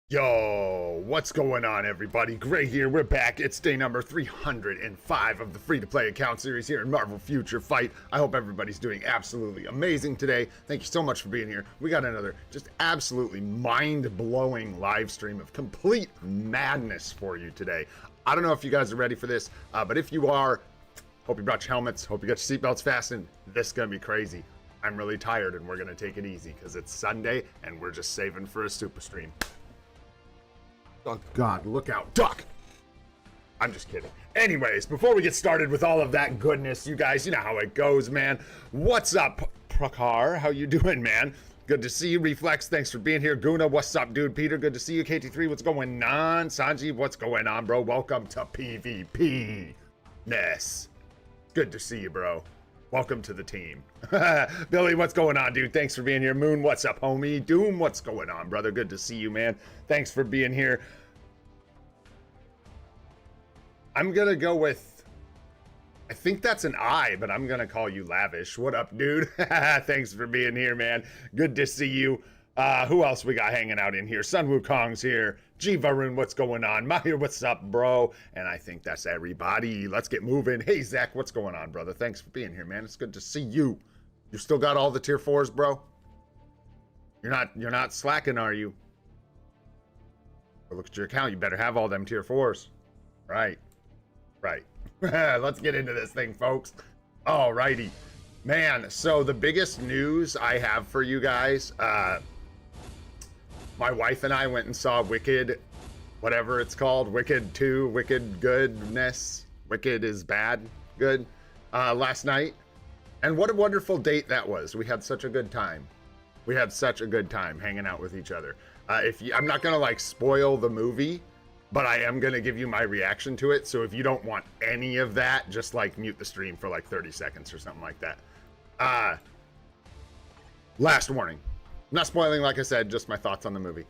Yo, what's going on, everybody? Gray here. We're back. It's day number 305 of the free-to-play account series here in Marvel Future Fight. I hope everybody's doing absolutely amazing today. Thank you so much for being here. We got another just absolutely mind-blowing live stream of complete madness for you today. I don't know if you guys are ready for this, but if you are, hope you brought your helmets. Hope you got your seatbelts fastened. This is going to be crazy. I'm really tired, and we're going to take it easy because it's Sunday, and we're just saving for a super stream. Oh God, look out, duck! I'm just kidding. Anyways, before we get started with all of that goodness, you guys, you know how it goes, man. What's up, Prakar? How you doing, man? Good to see you, Reflex. Thanks for being here. Guna, what's up, dude? Peter, good to see you. KT3, what's going on? Sanjeev, what's going on, bro? Welcome to PvP-ness. Good to see you, bro. Welcome to the team. Billy, what's going on, dude? Thanks for being here. Moon, what's up, homie? Doom, what's going on, brother? Good to see you, man. Thanks for being here. I'm gonna go with, I think that's an I, but I'm gonna call you Lavish. What up, dude? Thanks for being here, man. Good to see you. Who else we got hanging out in here? Sun Wukong's here. G Varun, what's going on? Mahir, what's up, bro? And I think that's everybody. Let's get moving. Hey, Zach, what's going on, brother? Thanks for being here, man. It's good to see you. You still got all the tier 4s, bro? You're not slacking, are you? Look at your account. You better have all them tier 4s. Right. Let's get into this thing, folks. Alrighty. Man, so the biggest news I have for you guys, my wife and I went and saw Wicked, whatever it's called, Wicked 2, Wicked Goodness, Wicked is bad, good, last night. And what a wonderful date that was. We had such a good time. We had such a good time hanging out with each other. I'm not gonna like spoil the movie, but I am gonna give you my reaction to it. So if you don't want any of that, just like mute the stream for like 30 seconds or something like that. Last warning. Not spoiling, like I said, just my thoughts on the movie.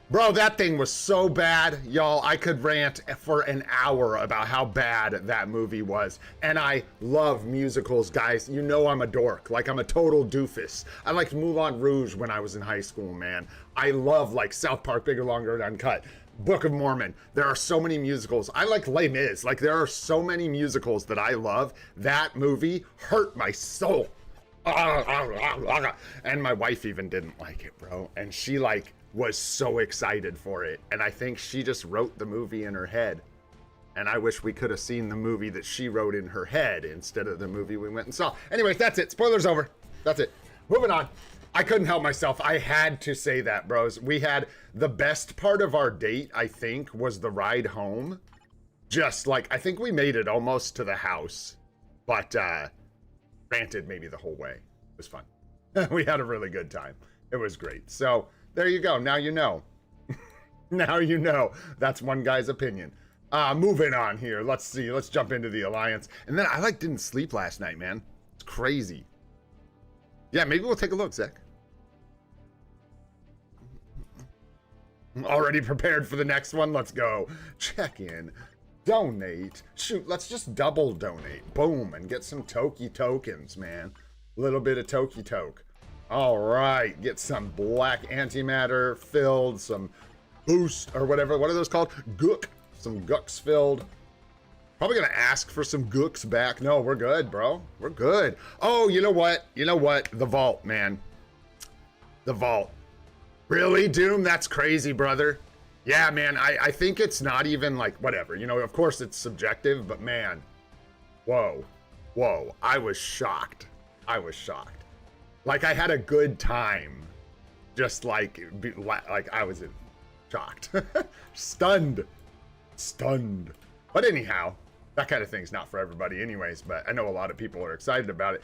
Bro, that thing was so bad, y'all. I could rant for an hour about how bad that movie was. And I love musicals, guys. You know I'm a dork. Like, I'm a total doofus. I liked Moulin Rouge when I was in high school, man. I love, like, South Park, Bigger, Longer, and Uncut. Book of Mormon. There are so many musicals. I like Les Mis. Like, there are so many musicals that I love. That movie hurt my soul. And my wife even didn't like it, bro. And she, like, was so excited for it. And I think she just wrote the movie in her head. And I wish we could have seen the movie that she wrote in her head instead of the movie we went and saw. Anyways, that's it. Spoilers over. That's it. Moving on. I couldn't help myself. I had to say that, bros. We had the best part of our date, I think, was the ride home. Just like, I think we made it almost to the house. But, ranted maybe the whole way. It was fun. We had a really good time. It was great. So, there you go. Now you know. Now you know. That's one guy's opinion. Moving on here. Let's see. Let's jump into the Alliance. And then I didn't sleep last night, man. It's crazy. Yeah, maybe we'll take a look, Zach. Already prepared for the next one. Let's go. Check in. Donate. Shoot, let's just double donate. Boom. And get some Toki tokens, man. A little bit of Toki toke. All right. Get some black antimatter filled. Some boost or whatever. What are those called? Gook. Some gooks filled. Probably gonna ask for some gooks back. No, we're good, bro. We're good. Oh, you know what? You know what? The vault, man. The vault. Really, Doom? That's crazy, brother. Yeah, man, I think it's not even like, whatever. You know, of course it's subjective, but man. Whoa. Whoa. I was shocked. I was shocked. Like, I had a good time. Just like I was shocked. Stunned. Stunned. But anyhow, that kind of thing's not for everybody anyways, but I know a lot of people are excited about it.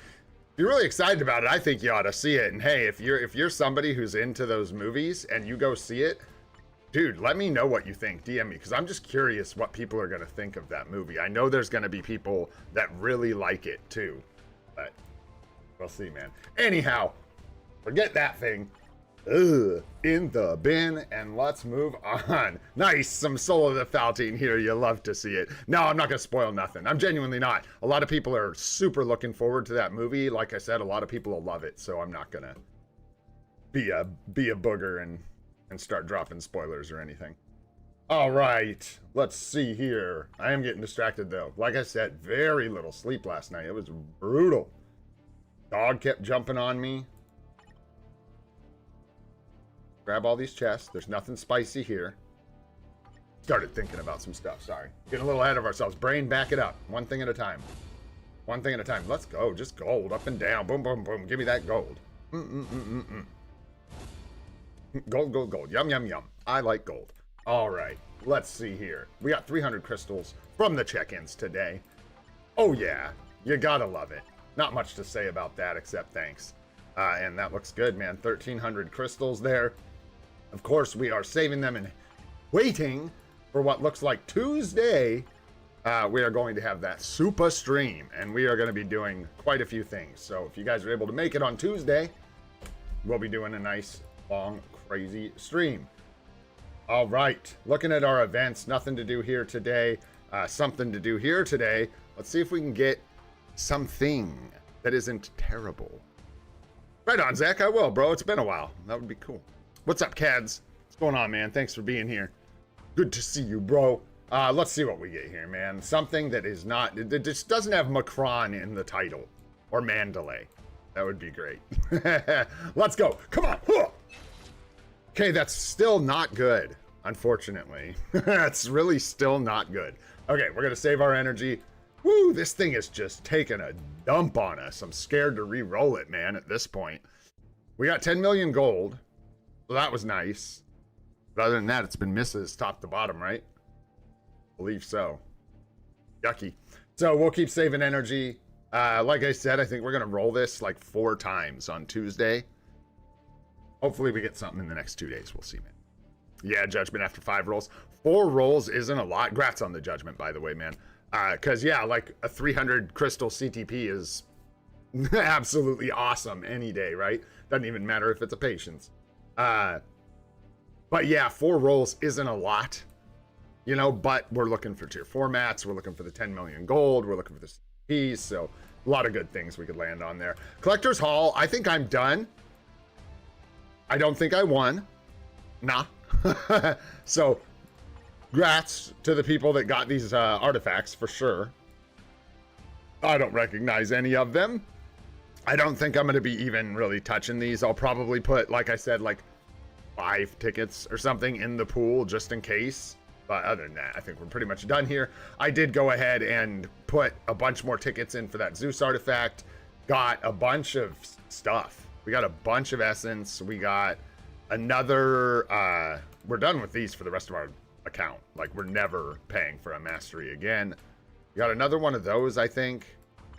If you're really excited about it, I think you ought to see it. And hey, if you're somebody who's into those movies and you go see it, dude, let me know what you think. DM me, because I'm just curious what people are going to think of that movie. I know there's going to be people that really like it too, but we'll see, man. Anyhow, forget that thing. In the bin, and let's move on. Nice, some Soul of the Faltine here. You love to see it. No, I'm not gonna spoil nothing. I'm genuinely not. A lot of people are super looking forward to that movie. Like I said, a lot of people will love it, so I'm not gonna be a booger and and start dropping spoilers or anything. All right, let's see here. I am getting distracted though. Like I said, very little sleep last night. It was brutal. Dog kept jumping on me. Grab all these chests. There's nothing spicy here. Started thinking about some stuff, sorry. Getting a little ahead of ourselves. Brain, back it up. One thing at a time. One thing at a time. Let's go. Just gold. Up and down. Boom, boom, boom. Give me that gold. Gold, gold, gold. Yum, yum, yum. I like gold. All right. Let's see here. We got 300 crystals from the check-ins today. Oh, yeah. You gotta love it. Not much to say about that except thanks. And that looks good, man. 1,300 crystals there. Of course, we are saving them and waiting for what looks like Tuesday. We are going to have that super stream, and we are going to be doing quite a few things. So if you guys are able to make it on Tuesday, we'll be doing a nice, long, crazy stream. All right, looking at our events, nothing to do here today. Something to do here today. Let's see if we can get something that isn't terrible. Right on, Zach. I will, bro. It's been a while. That would be cool. What's up, Cads? What's going on, man? Thanks for being here. Good to see you, bro. Let's see what we get here, man. Something that is not... It just doesn't have Macron in the title. Or Mandalay. That would be great. Let's go. Come on. Okay, that's still not good, unfortunately. That's really still not good. Okay, we're going to save our energy. Woo, this thing is just taking a dump on us. I'm scared to re-roll it, man, at this point. We got 10 million gold. So that was nice. But other than that, it's been misses top to bottom, right? Believe so. Yucky. So we'll keep saving energy. Like I said, I think we're going to roll this like 4 times on Tuesday. Hopefully we get something in the next 2 days. We'll see, man. Yeah, judgment after 5 rolls. 4 rolls isn't a lot. Grats on the judgment, by the way, man. Because, yeah, like a 300 crystal CTP is absolutely awesome any day, right? Doesn't even matter if it's a patience. But yeah, 4 rolls isn't a lot, you know, but we're looking for tier 4 mats. We're looking for the 10 million gold. We're looking for the CTPs. So a lot of good things we could land on there. Collector's Hall. I think I'm done. I don't think I won. Nah. So grats to the people that got these artifacts for sure. I don't recognize any of them. I don't think I'm going to be even really touching these. I'll probably put, like I said, like 5 tickets or something in the pool just in case. But other than that, I think we're pretty much done here. I did go ahead and put a bunch more tickets in for that Zeus artifact. Got a bunch of stuff. We got a bunch of essence. We got another... we're done with these for the rest of our account. Like, we're never paying for a mastery again. We got another one of those, I think.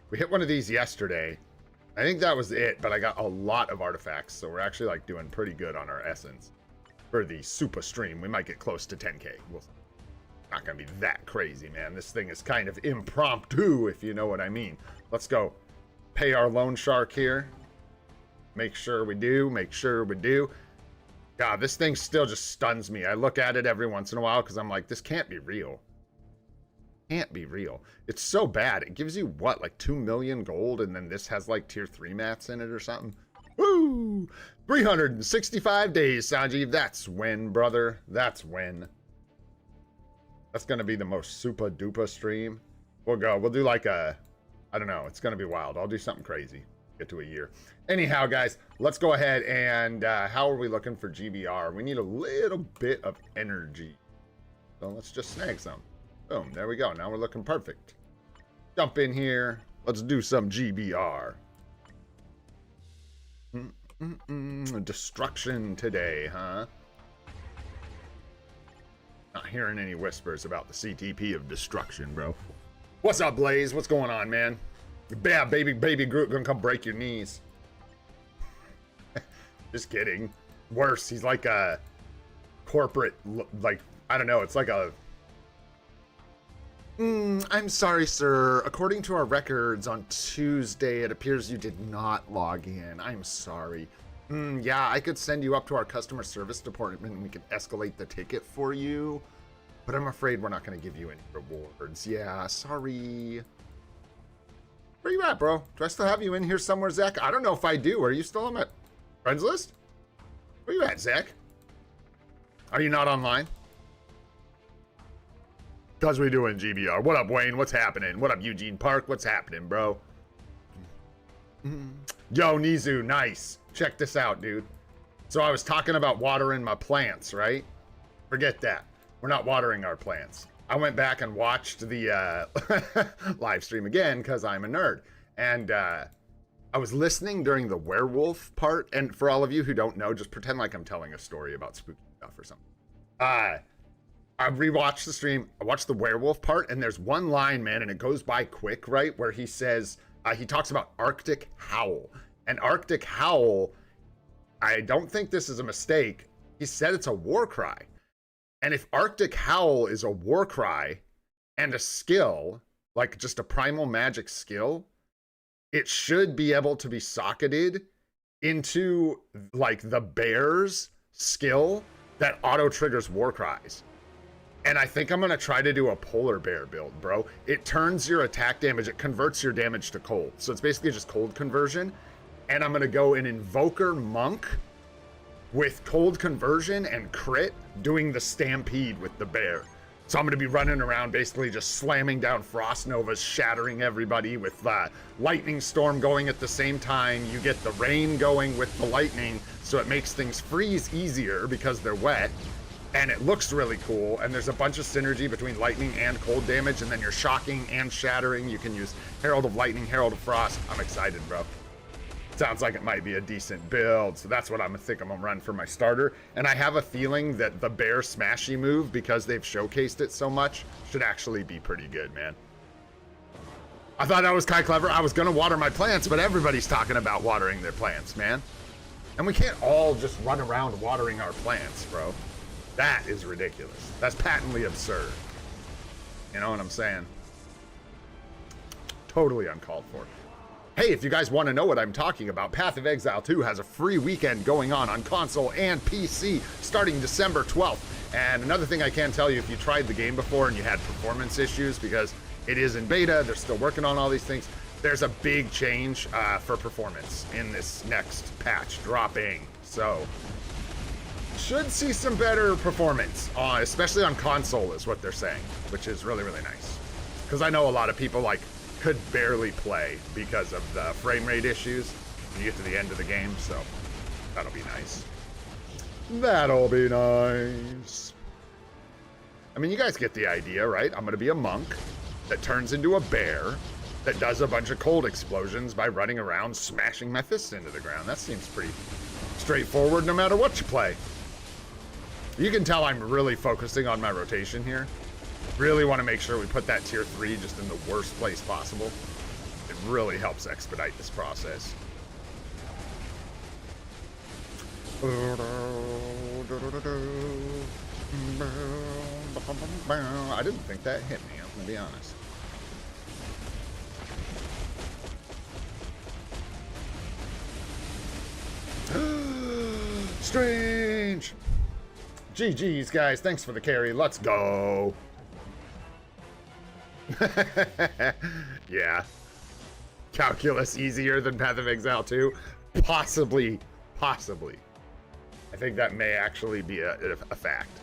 We hit one of these yesterday. I think that was it, but I got a lot of artifacts, so we're actually like doing pretty good on our essence for the super stream. We might get close to 10k. We'll not gonna be that crazy, man. This thing is kind of impromptu, if you know what I mean. Let's go pay our loan shark here. Make sure we do. Make sure we do. God, this thing still just stuns me. I look at it every once in a while because I'm like, this can't be real. Can't be real. It's so bad. It gives you what, like 2 million gold, and then this has like tier 3 mats in it or something. Woo! 365 days, Sanjeev. That's when, brother. That's when. That's gonna be the most super duper stream. We'll go. We'll do like a, I don't know. It's gonna be wild. I'll do something crazy. Get to a year. Anyhow, guys, let's go ahead and how are we looking for GBR? We need a little bit of energy. So let's just snag some. Boom, there we go. Now we're looking perfect. Jump in here. Let's do some GBR. Destruction today, huh? Not hearing any whispers about the CTP of destruction, bro. What's up, Blaze? What's going on, man? Yeah, baby Groot gonna come break your knees. Just kidding. Worse, he's like a corporate, like, I don't know, it's like a... I'm sorry, sir. According to our records on Tuesday, it appears you did not log in. I'm sorry. Yeah, I could send you up to our customer service department and we could escalate the ticket for you. But I'm afraid we're not going to give you any rewards. Yeah, sorry. Where you at, bro? Do I still have you in here somewhere, Zach? I don't know if I do. Are you still on my friends list? Where you at, Zach? Are you not online? Because we doing GBR. What up, Wayne? What's happening? What up, Eugene Park? What's happening, bro? Yo, Nizu, nice. Check this out, dude. So I was talking about watering my plants, right? Forget that. We're not watering our plants. I went back and watched the live stream again because I'm a nerd. And I was listening during the werewolf part. And for all of you who don't know, just pretend like I'm telling a story about spooky stuff or something. I rewatched the stream. I watched the werewolf part. And there's one line, man, and it goes by quick, right? Where he says, he talks about Arctic Howl. And Arctic Howl, I don't think this is a mistake. He said it's a war cry. And if Arctic Howl is a war cry and a skill, like just a primal magic skill, it should be able to be socketed into like the bear's skill that auto triggers war cries. And I think I'm going to try to do a polar bear build, bro. It turns your attack damage, it converts your damage to cold. So it's basically just cold conversion. And I'm going to go an Invoker Monk with cold conversion and crit doing the stampede with the bear. So I'm going to be running around basically just slamming down Frost Novas, shattering everybody with Lightning Storm going at the same time. You get the rain going with the lightning, so it makes things freeze easier because they're wet. And it looks really cool, and there's a bunch of synergy between lightning and cold damage, and then you're shocking and shattering. You can use Herald of Lightning, Herald of Frost. I'm excited, bro. Sounds like it might be a decent build, so that's what I'm gonna run for my starter. And I have a feeling that the bear smashy move, because they've showcased it so much, should actually be pretty good, man. I thought that was kind of clever. I was gonna water my plants, but everybody's talking about watering their plants, man. And we can't all just run around watering our plants, bro. That is ridiculous. That's patently absurd. You know what I'm saying? Totally uncalled for. Hey, if you guys want to know what I'm talking about, Path of Exile 2 has a free weekend going on console and PC starting December 12th. And another thing I can tell you, if you tried the game before and you had performance issues, because it is in beta, they're still working on all these things, there's a big change for performance in this next patch dropping. So, should see some better performance, especially on console is what they're saying, which is really, really nice. Because I know a lot of people, like, could barely play because of the frame rate issues when you get to the end of the game, so that'll be nice. That'll be nice. I mean, you guys get the idea, right? I'm gonna be a monk that turns into a bear that does a bunch of cold explosions by running around smashing my fists into the ground. That seems pretty straightforward no matter what you play. You can tell I'm really focusing on my rotation here. Really want to make sure we put that tier 3 just in the worst place possible. It really helps expedite this process. I didn't think that hit me, I'm gonna be honest. Strange! GG's, guys. Thanks for the carry. Let's go. Yeah. Calculus easier than Path of Exile 2? Possibly. Possibly. I think that may actually be a fact.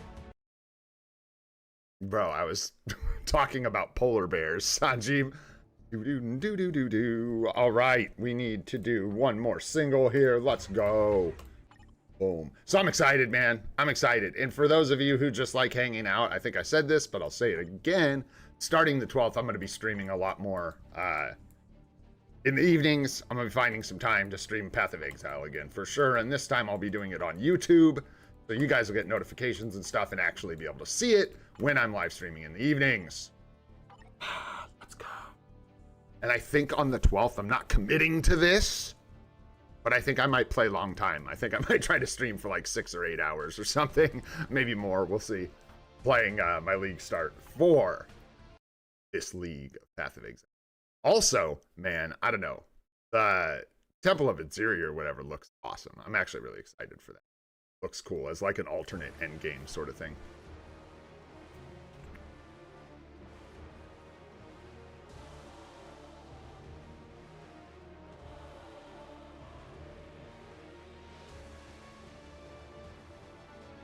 Bro, I was talking about polar bears, Sanjeev. All right, we need to do one more single here. Let's go. Boom. So I'm excited, man. I'm excited. And for those of you who just like hanging out, I think I said this, but I'll say it again. Starting the 12th, I'm going to be streaming a lot more in the evenings. I'm going to be finding some time to stream Path of Exile again for sure. And this time I'll be doing it on YouTube. So you guys will get notifications and stuff and actually be able to see it when I'm live streaming in the evenings. Let's go. And I think on the 12th, I'm not committing to this, but I think I might play long time. I think I might try to stream for like 6 or 8 hours or something. Maybe more. We'll see. Playing my league start for this league of Path of Exile. Also, man, I don't know. The Temple of Inziri or whatever looks awesome. I'm actually really excited for that. Looks cool as like an alternate end game sort of thing.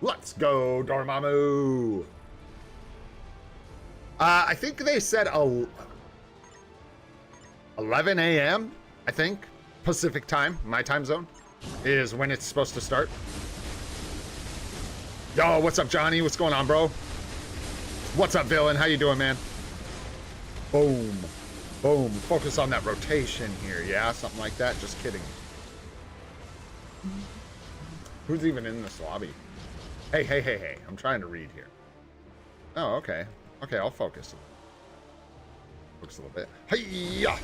Let's go, Dormammu. I think they said 11 a.m., I think, Pacific time, my time zone, is when it's supposed to start. Yo, what's up, Johnny? What's going on, bro? What's up, Villain? How you doing, man? Boom. Boom. Focus on that rotation here, yeah? Something like that. Just kidding. Who's even in this lobby? Hey, hey, hey, hey. I'm trying to read here. Oh, okay. Okay, I'll focus. Focus a little bit. Hey-ya!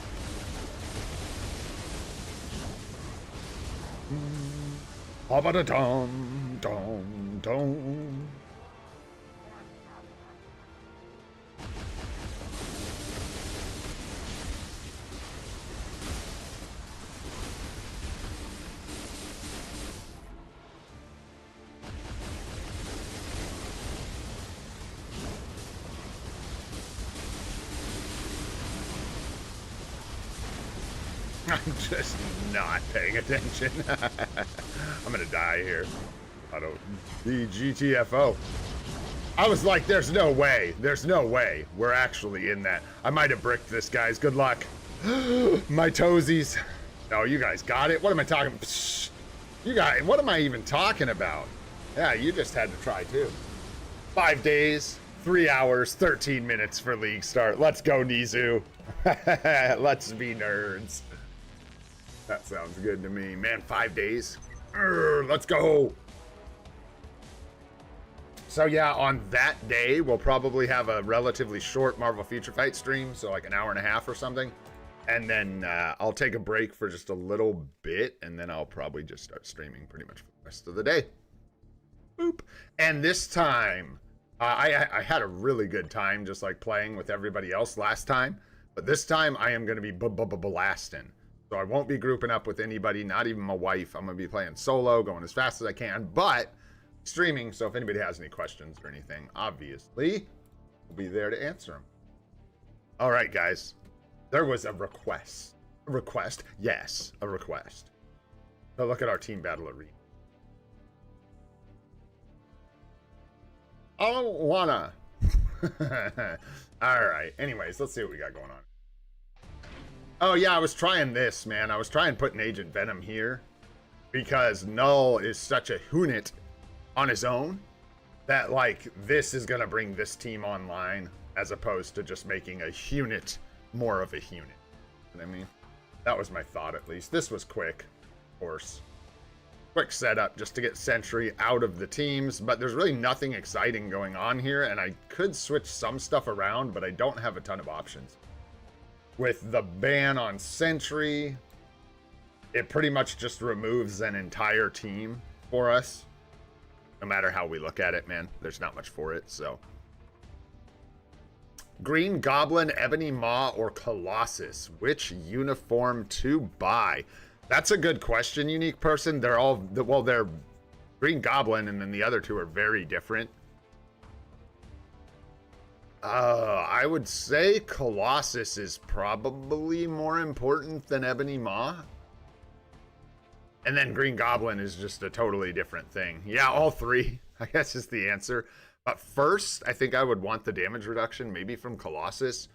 Ba-ba-da-dum, dum, dum. I'm just not paying attention. I'm gonna die here. I don't. The GTFO. I was like, there's no way. There's no way we're actually in that. I might have bricked this, guys. Good luck. My toesies. No, you guys got it. What am I talking? Psh, you guys, what am I even talking about? Yeah, you just had to try too. 5 days, 3 hours, 13 minutes for league start. Let's go, Nizu. Let's be nerds. That sounds good to me. Man, 5 days. Let's go. So yeah, on that day, we'll probably have a relatively short Marvel Future Fight stream, so like an hour and a half or something. And then I'll take a break for just a little bit, and then I'll probably just start streaming pretty much for the rest of the day. Boop. And this time, I had a really good time just like playing with everybody else last time. But this time, I am going to be blasting. So I won't be grouping up with anybody, not even my wife. I'm going to be playing solo, going as fast as I can, but streaming. So if anybody has any questions or anything, obviously, we'll be there to answer them. All right, guys. There was a request. A request? Yes, a request. So look at our team battle arena. I don't wanna. All right. Anyways, let's see what we got going on. Oh, yeah, I was trying this, man. I was trying putting Agent Venom here because Null is such a unit on his own that, like, this is going to bring this team online as opposed to just making a unit more of a unit. You know what I mean? That was my thought, at least. This was quick, of course. Quick setup just to get Sentry out of the teams, but there's really nothing exciting going on here, and I could switch some stuff around, but I don't have a ton of options. With the ban on Sentry, it pretty much just removes an entire team for us. No matter how we look at it, man, there's not much for it, so. Green Goblin, Ebony Maw, or Colossus? Which uniform to buy? That's a good question, Unique Person. They're all, well, they're Green Goblin, and then the other two are very different. I would say Colossus is probably more important than Ebony Maw. And then Green Goblin is just a totally different thing. Yeah, all three, I guess, is the answer. But first, I think I would want the damage reduction, maybe from Colossus,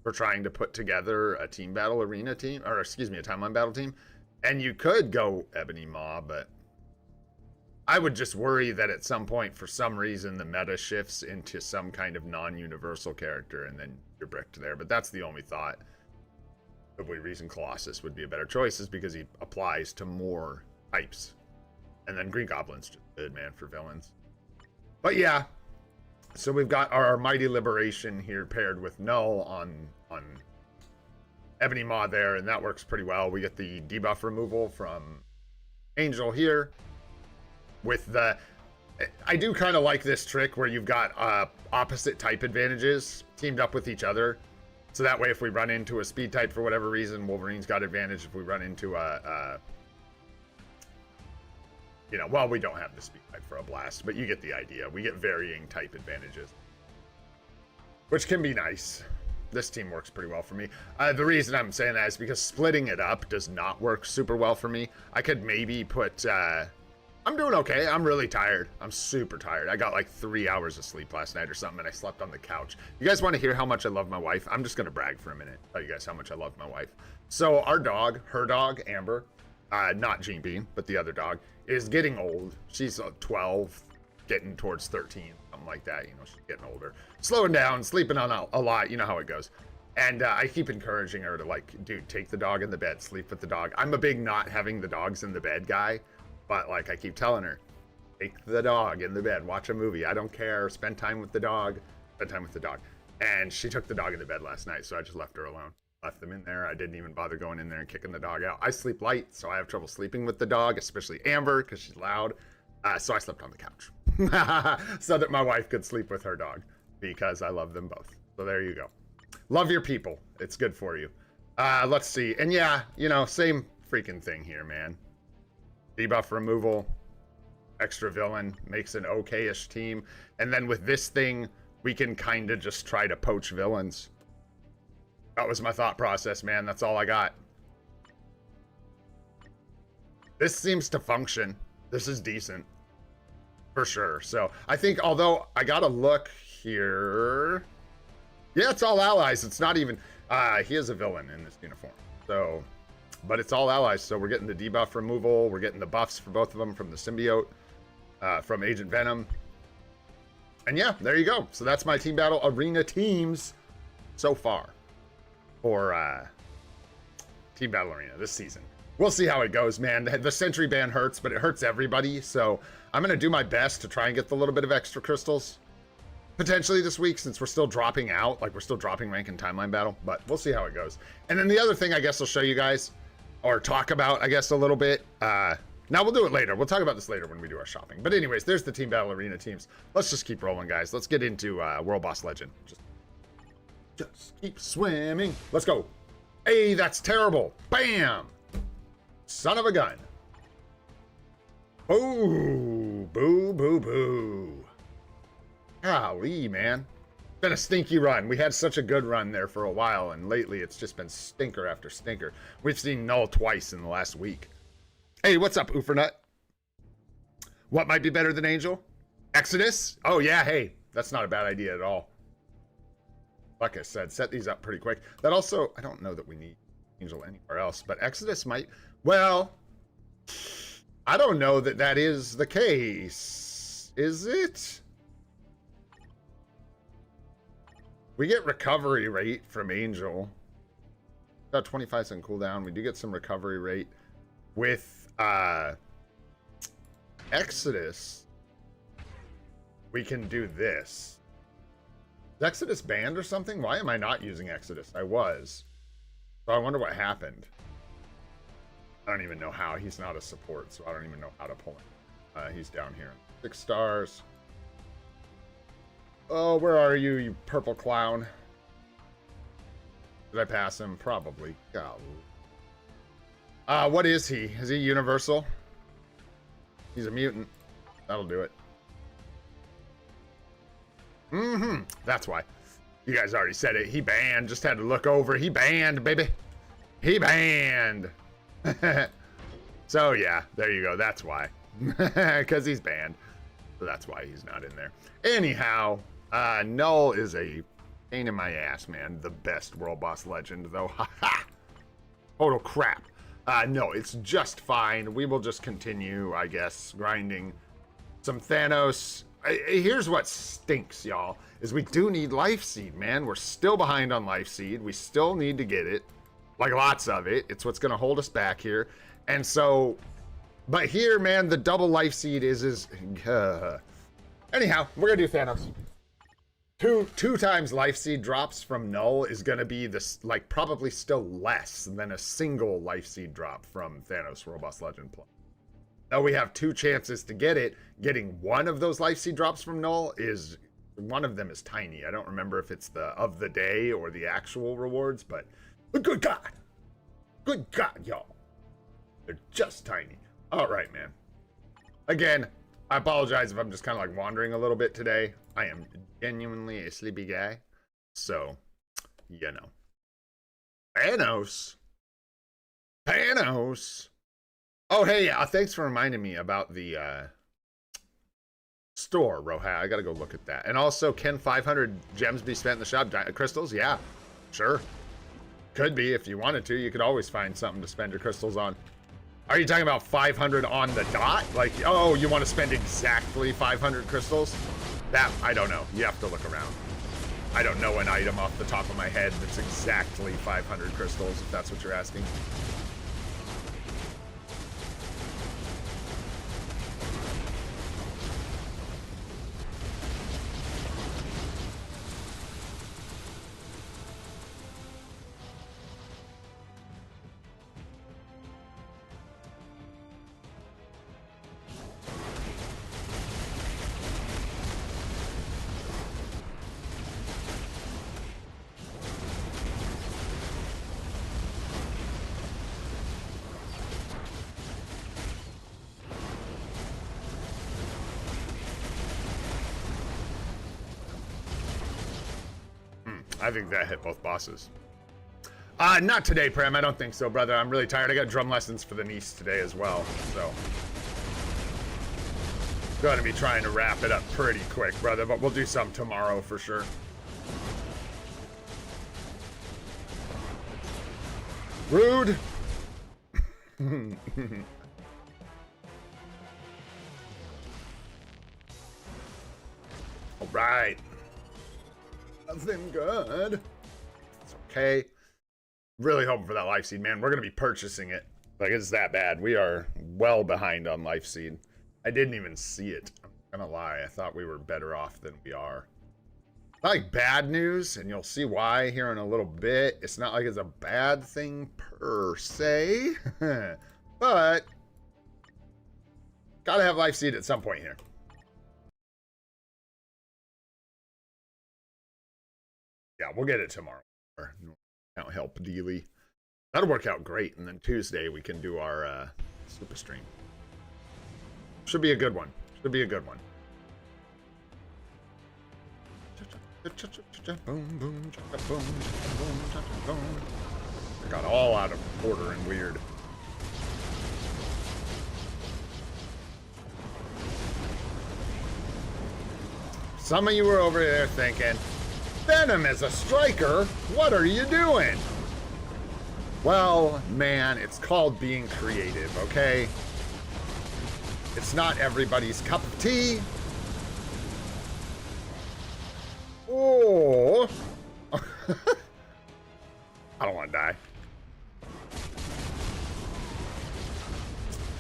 for trying to put together a team battle arena team, or excuse me, a timeline battle team. And you could go Ebony Maw, but I would just worry that at some point, for some reason, the meta shifts into some kind of non-universal character, and then you're bricked there. But that's the only thought. The only reason Colossus would be a better choice is because he applies to more types. And then Green Goblin's just good, man, for villains. But yeah, so we've got our Mighty Liberation here paired with Null on Ebony Maw there, and that works pretty well. We get the debuff removal from Angel here. With the, I do kind of like this trick where you've got opposite type advantages teamed up with each other. So that way, if we run into a speed type for whatever reason, Wolverine's got advantage. If we run into you know, well, we don't have the speed type for a blast, but you get the idea. We get varying type advantages, which can be nice. This team works pretty well for me. The reason I'm saying that is because splitting it up does not work super well for me. I could maybe put I'm doing okay. I'm really tired. I'm super tired. I got like 3 hours of sleep last night or something, and I slept on the couch. You guys want to hear how much I love my wife? I'm just going to brag for a minute. Tell you guys how much I love my wife. So our dog, her dog, Amber, not Gene Bean, but the other dog, is getting old. She's 12, getting towards 13, something like that. You know, she's getting older. Slowing down, sleeping on a lot. You know how it goes. And I keep encouraging her to, like, dude, take the dog in the bed, sleep with the dog. I'm a big not having the dogs in the bed guy. But, like, I keep telling her, take the dog in the bed, watch a movie. I don't care. Spend time with the dog. Spend time with the dog. And she took the dog in the bed last night, so I just left her alone. Left them in there. I didn't even bother going in there and kicking the dog out. I sleep light, so I have trouble sleeping with the dog, especially Amber, because she's loud. So I slept on the couch. So that my wife could sleep with her dog, because I love them both. So there you go. Love your people. It's good for you. Let's see. And yeah, you know, same freaking thing here, man. Debuff removal, extra villain, makes an okay-ish team. And then with this thing, we can kind of just try to poach villains. That was my thought process, man. That's all I got. This seems to function. This is decent. For sure. So, I think, although I gotta look here. Yeah, it's all allies. It's not even... he is a villain in this uniform. So... But it's all allies, so we're getting the debuff removal. We're getting the buffs for both of them from the symbiote, from Agent Venom. And yeah, there you go. So that's my Team Battle Arena teams so far for Team Battle Arena this season. We'll see how it goes, man. The Sentry ban hurts, but it hurts everybody. So I'm going to do my best to try and get the little bit of extra crystals. Potentially this week, since we're still dropping out. Like, we're still dropping rank in Timeline Battle. But we'll see how it goes. And then the other thing I guess I'll show you guys... or talk about, I guess, a little bit. Now, we'll do it later. We'll talk about this later when we do our shopping. But anyways, there's the Team Battle Arena teams. Let's just keep rolling, guys. Let's get into World Boss Legend. Just keep swimming. Let's go. Hey, that's terrible. Bam. Son of a gun. Boo. Boo, boo, boo. Golly, man. Been a stinky run. We had such a good run there for a while, and lately it's just been stinker after stinker. We've seen Null twice in the last week. Hey, what's up, Oofernut? What might be better than Angel? Exodus? Oh yeah, hey, that's not a bad idea at all. Like I said, set these up pretty quick. That also, I don't know that we need Angel anywhere else, but Exodus might, well, I don't know that that is the case. Is it? We get recovery rate from Angel. About 25% cooldown. We do get some recovery rate with Exodus. We can do this. Is Exodus banned or something? Why am I not using Exodus? I was. So I wonder what happened. I don't even know how. He's not a support, so I don't even know how to pull him. He's down here. 6 stars. Oh, where are you, you purple clown? Did I pass him? Probably. Golly. What is he? Is he universal? He's a mutant. That'll do it. Mm-hmm. That's why. You guys already said it. He banned. Just had to look over. He banned, baby. He banned. So, yeah. There you go. That's why. Because he's banned. So that's why he's not in there. Anyhow... Null is a pain in my ass, man. The best World Boss Legend, though. Ha ha! Total crap. No, it's just fine. We will just continue, I guess, grinding some Thanos. Here's what stinks, y'all, is we do need Life Seed, man. We're still behind on Life Seed. We still need to get it. Like, lots of it. It's what's going to hold us back here. And so, but here, man, the double Life Seed is anyhow, we're going to do Thanos. Two times Life Seed drops from Null is going to be this, like, probably still less than a single Life Seed drop from Thanos World Boss Legend Plus. Now we have 2 chances to get it. Getting one of those Life Seed drops from Null is, one of them is tiny. I don't remember if it's the of the day or the actual rewards, but good God, y'all. They're just tiny. All right, man. Again, I apologize if I'm just kind of like wandering a little bit today. I am genuinely a sleepy guy. So, you know. Thanos. Oh, hey, thanks for reminding me about the store, Rohat. I gotta go look at that. And also, can 500 gems be spent in the shop? Crystals? Yeah, sure. Could be if you wanted to. You could always find something to spend your crystals on. Are you talking about 500 on the dot? Like, oh, you want to spend exactly 500 crystals? That, I don't know. You have to look around. I don't know an item off the top of my head that's exactly 500 crystals, if that's what you're asking. I think that hit both bosses. Not today, Prem. I don't think so, brother. I'm really tired. I got drum lessons for the niece today as well, so gonna be trying to wrap it up pretty quick, brother, but we'll do some tomorrow for sure. Rude. All right. Nothing good. It's okay. Really hoping for that life seed, man. We're gonna be purchasing it. Like, it's that bad. We are well behind on life seed. I didn't even see it. I'm gonna lie. I thought we were better off than we are. Like bad news, and you'll see why here in a little bit. It's not like it's a bad thing per se, but gotta have life seed at some point here. Yeah, we'll get it tomorrow. Can't help Dealy. That'll work out great, and then Tuesday we can do our super stream. Should be a good one. Should be a good one. I got all out of order and weird. Some of you were over there thinking, Venom is a striker? What are you doing? Well, man, it's called being creative, okay? It's not everybody's cup of tea. Oh. I don't want to die.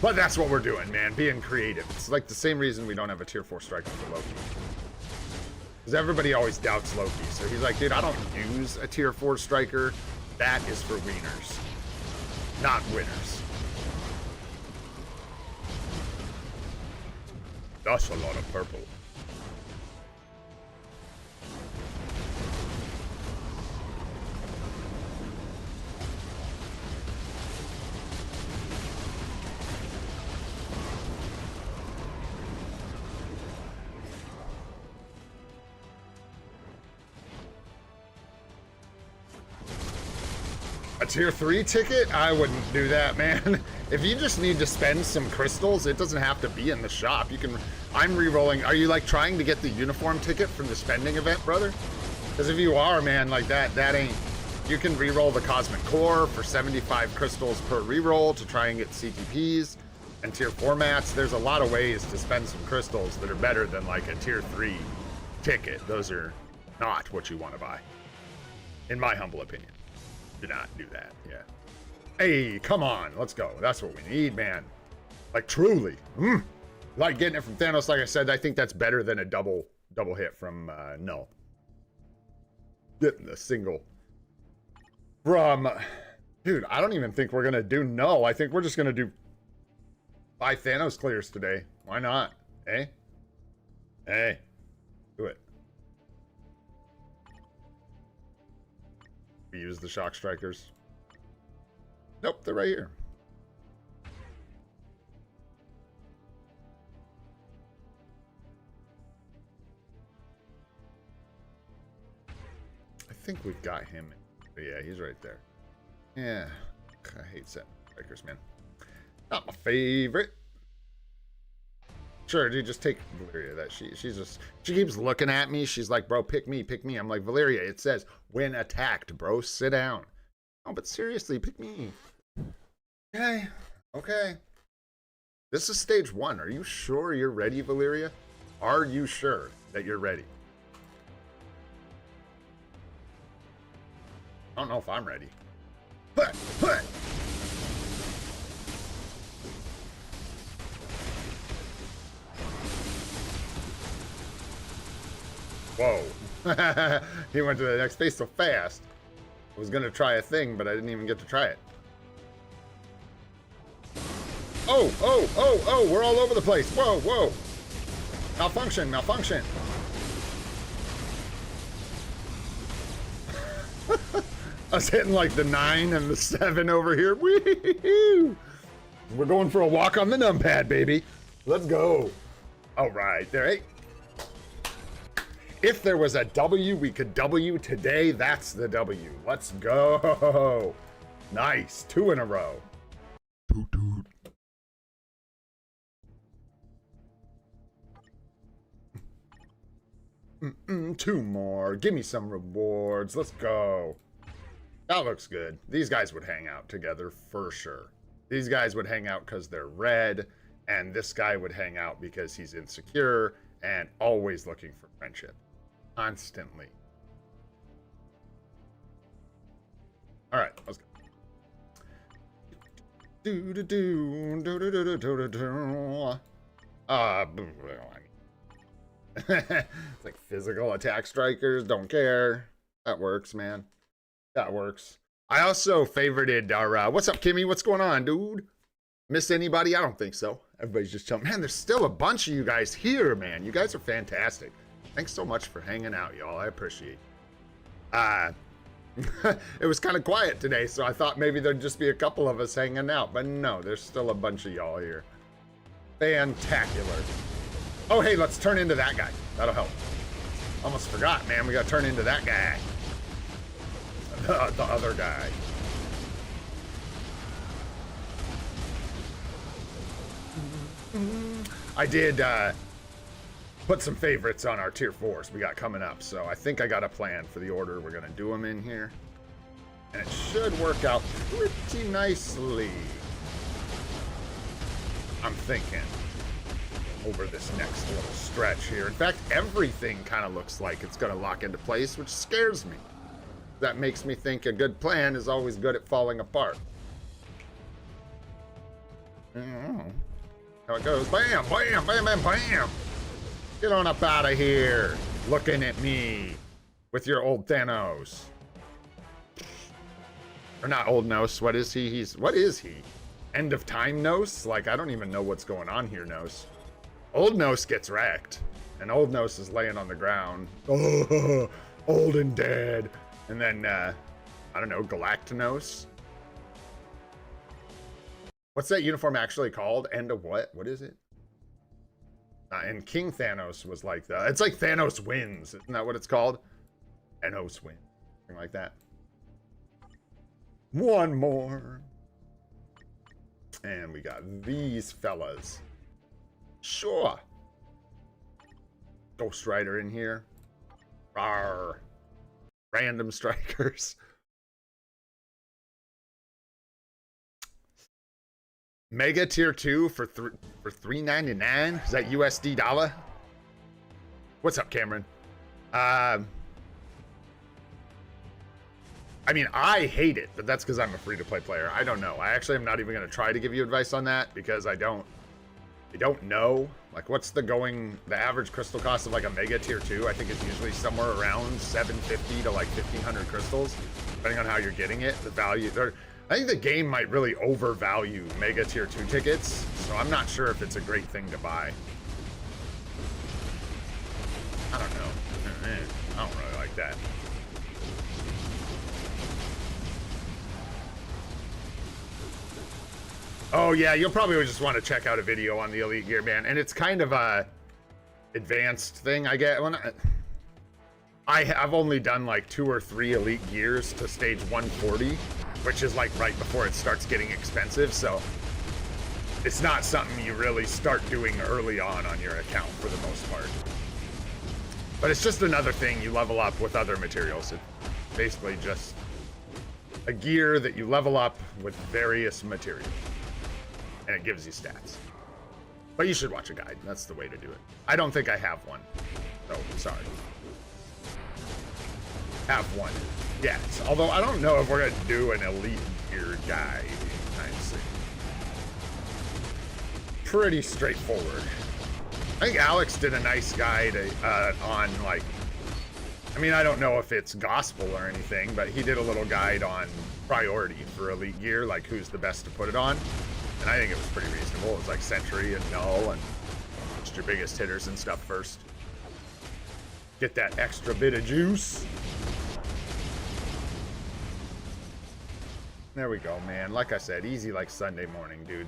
But that's what we're doing, man. Being creative. It's like the same reason we don't have a tier 4 striker for Loki. Because everybody always doubts Loki. So he's like, dude, I don't use a tier 4 striker. That is for wieners, not winners. That's a lot of purple. A tier 3 ticket? I wouldn't do that, man. If you just need to spend some crystals, it doesn't have to be in the shop. You can. I'm re-rolling. Are you like trying to get the uniform ticket from the spending event, brother? Because if you are, man, like that ain't. You can re-roll the Cosmic Core for 75 crystals per re-roll to try and get CTPs and tier 4 mats. There's a lot of ways to spend some crystals that are better than like a tier 3 ticket. Those are not what you want to buy, in my humble opinion. Do not do that. Yeah. Hey, come on. Let's go. That's what we need, man. Like, truly. Like getting it from Thanos, like I said, I think that's better than a double hit from Null. Getting the single from... Dude, I don't even think we're going to do Null. I think we're just going to do 5 Thanos clears today. Why not? Eh? Hey. Do it. Use the shock strikers. Nope, they're right here. I think we've got him. Yeah, he's right there. Yeah, I hate set strikers, man. Not my favorite. Sure, dude, just take Valeria. That she keeps looking at me. She's like, bro, pick me, pick me. I'm like, Valeria, it says when attacked, bro. Sit down. Oh, but seriously, pick me. Okay. Okay. This is stage 1. Are you sure you're ready, Valeria? Are you sure that you're ready? I don't know if I'm ready. Whoa. He went to the next phase so fast. I was gonna try a thing, but I didn't even get to try it. Oh, oh, oh, oh, we're all over the place. Whoa, whoa. Malfunction, malfunction. I was hitting like the 9 and the 7 over here. Woo-hoo-hoo. We're going for a walk on the numpad, baby. Let's go. All right, there. Hey. If there was a W we could W today, that's the W. Let's go. Nice. 2 in a row. Doot, doot. Two more. Give me some rewards. Let's go. That looks good. These guys would hang out together for sure. These guys would hang out because they're red, and this guy would hang out because he's insecure and always looking for friendship. Constantly. All right, let's go. It's like physical attack strikers. Don't care. That works, man. That works. I also favorited our, what's up, Kimmy? What's going on, dude? Miss anybody? I don't think so. Everybody's just chilling. Man, there's still a bunch of you guys here, man. You guys are fantastic. Thanks so much for hanging out, y'all. I appreciate it. It was kind of quiet today, so I thought maybe there'd just be a couple of us hanging out. But no, there's still a bunch of y'all here. Fantacular. Oh, hey, let's turn into that guy. That'll help. Almost forgot, man. We got to turn into that guy. The other guy. I did put some favorites on our tier 4s we got coming up, so I think I got a plan for the order we're going to do them in here. And it should work out pretty nicely. I'm thinking. Over this next little stretch here. In fact, everything kind of looks like it's going to lock into place, which scares me. That makes me think a good plan is always good at falling apart. How it goes. Bam, bam, bam, bam, bam. Get on up out of here. Looking at me with your old Thanos. Or not old Nos. What is he? What is he? End of time Nos? Like, I don't even know what's going on here, Nos. Old Nos gets wrecked. And Old Nos is laying on the ground. Oh, old and dead. And then, I don't know, Galactinos? What's that uniform actually called? End of what? What is it? And King Thanos was like that. It's like Thanos wins. Isn't that what it's called? Thanos wins. Something like that. One more. And we got these fellas. Sure. Ghost Rider in here. Rawr. Random strikers. Mega tier 2 for $3.99. Is that USD dollar? What's up, Cameron? I mean, I hate it, but that's because I'm a free-to-play player. I don't know. I actually am not even going to try to give you advice on that because I don't know. Like, what's the average crystal cost of like a mega tier 2? I think it's usually somewhere around 750 to like 1,500 crystals, depending on how you're getting it. The value, I think the game might really overvalue mega tier 2 tickets, so I'm not sure if it's a great thing to buy. I don't know. I don't really like that. Oh yeah, you'll probably just want to check out a video on the Elite Gear, man. And it's kind of a advanced thing, I get. I've only done like 2 or 3 Elite Gears to stage 140, which is like right before it starts getting expensive. So it's not something you really start doing early on your account for the most part. But it's just another thing you level up with other materials. It's basically just a gear that you level up with various materials. And it gives you stats. But you should watch a guide. That's the way to do it. I don't think I have one. So, sorry. Have one. Yes. Although I don't know if we're going to do an elite gear guide anytime soon. Pretty straightforward. I think Alex did a nice guide on, like, I mean, I don't know if it's gospel or anything, but he did a little guide on priority for elite gear, like who's the best to put it on. And I think it was pretty reasonable. It was like Sentry and Null and just your biggest hitters and stuff first. Get that extra bit of juice. There we go, man. Like I said, easy like Sunday morning, dude.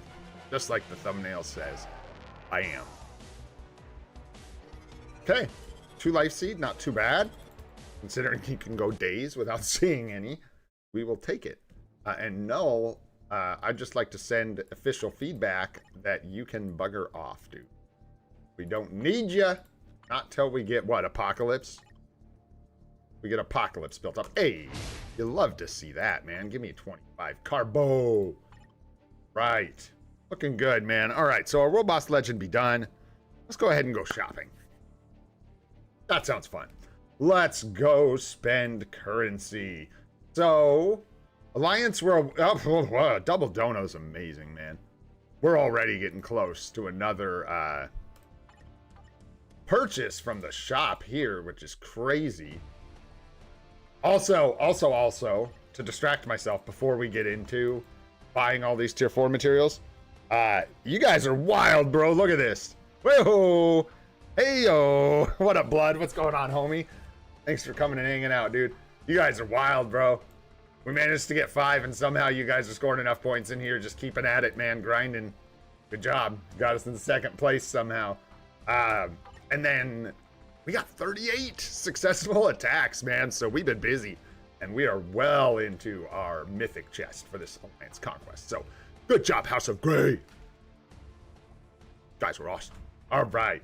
Just like the thumbnail says, I am. Okay, 2 life seed, not too bad. Considering you can go days without seeing any, we will take it. And Null, I'd just like to send official feedback that you can bugger off, dude. We don't need you. Not till we get, what, Apocalypse? We get Apocalypse built up. Hey, you love to see that, man. Give me 25 Carbo. Right. Looking good, man. All right, so our World Boss Legend be done. Let's go ahead and go shopping. That sounds fun. Let's go spend currency. So, Alliance World... Oh, Double Dono's amazing, man. We're already getting close to another purchase from the shop here, which is crazy. Also, to distract myself before we get into buying all these tier 4 materials, you guys are wild, bro. Look at this. Whoa. Hey, yo. What up, Blood? What's going on, homie? Thanks for coming and hanging out, dude. You guys are wild, bro. We managed to get 5, and somehow you guys are scoring enough points in here. Just keeping at it, man. Grinding. Good job. Got us in the 2nd place somehow. And then we got 38 successful attacks, man. So we've been busy. And we are well into our mythic chest for this Alliance Conquest. So, good job, House of Grey. Guys, we're awesome. All right.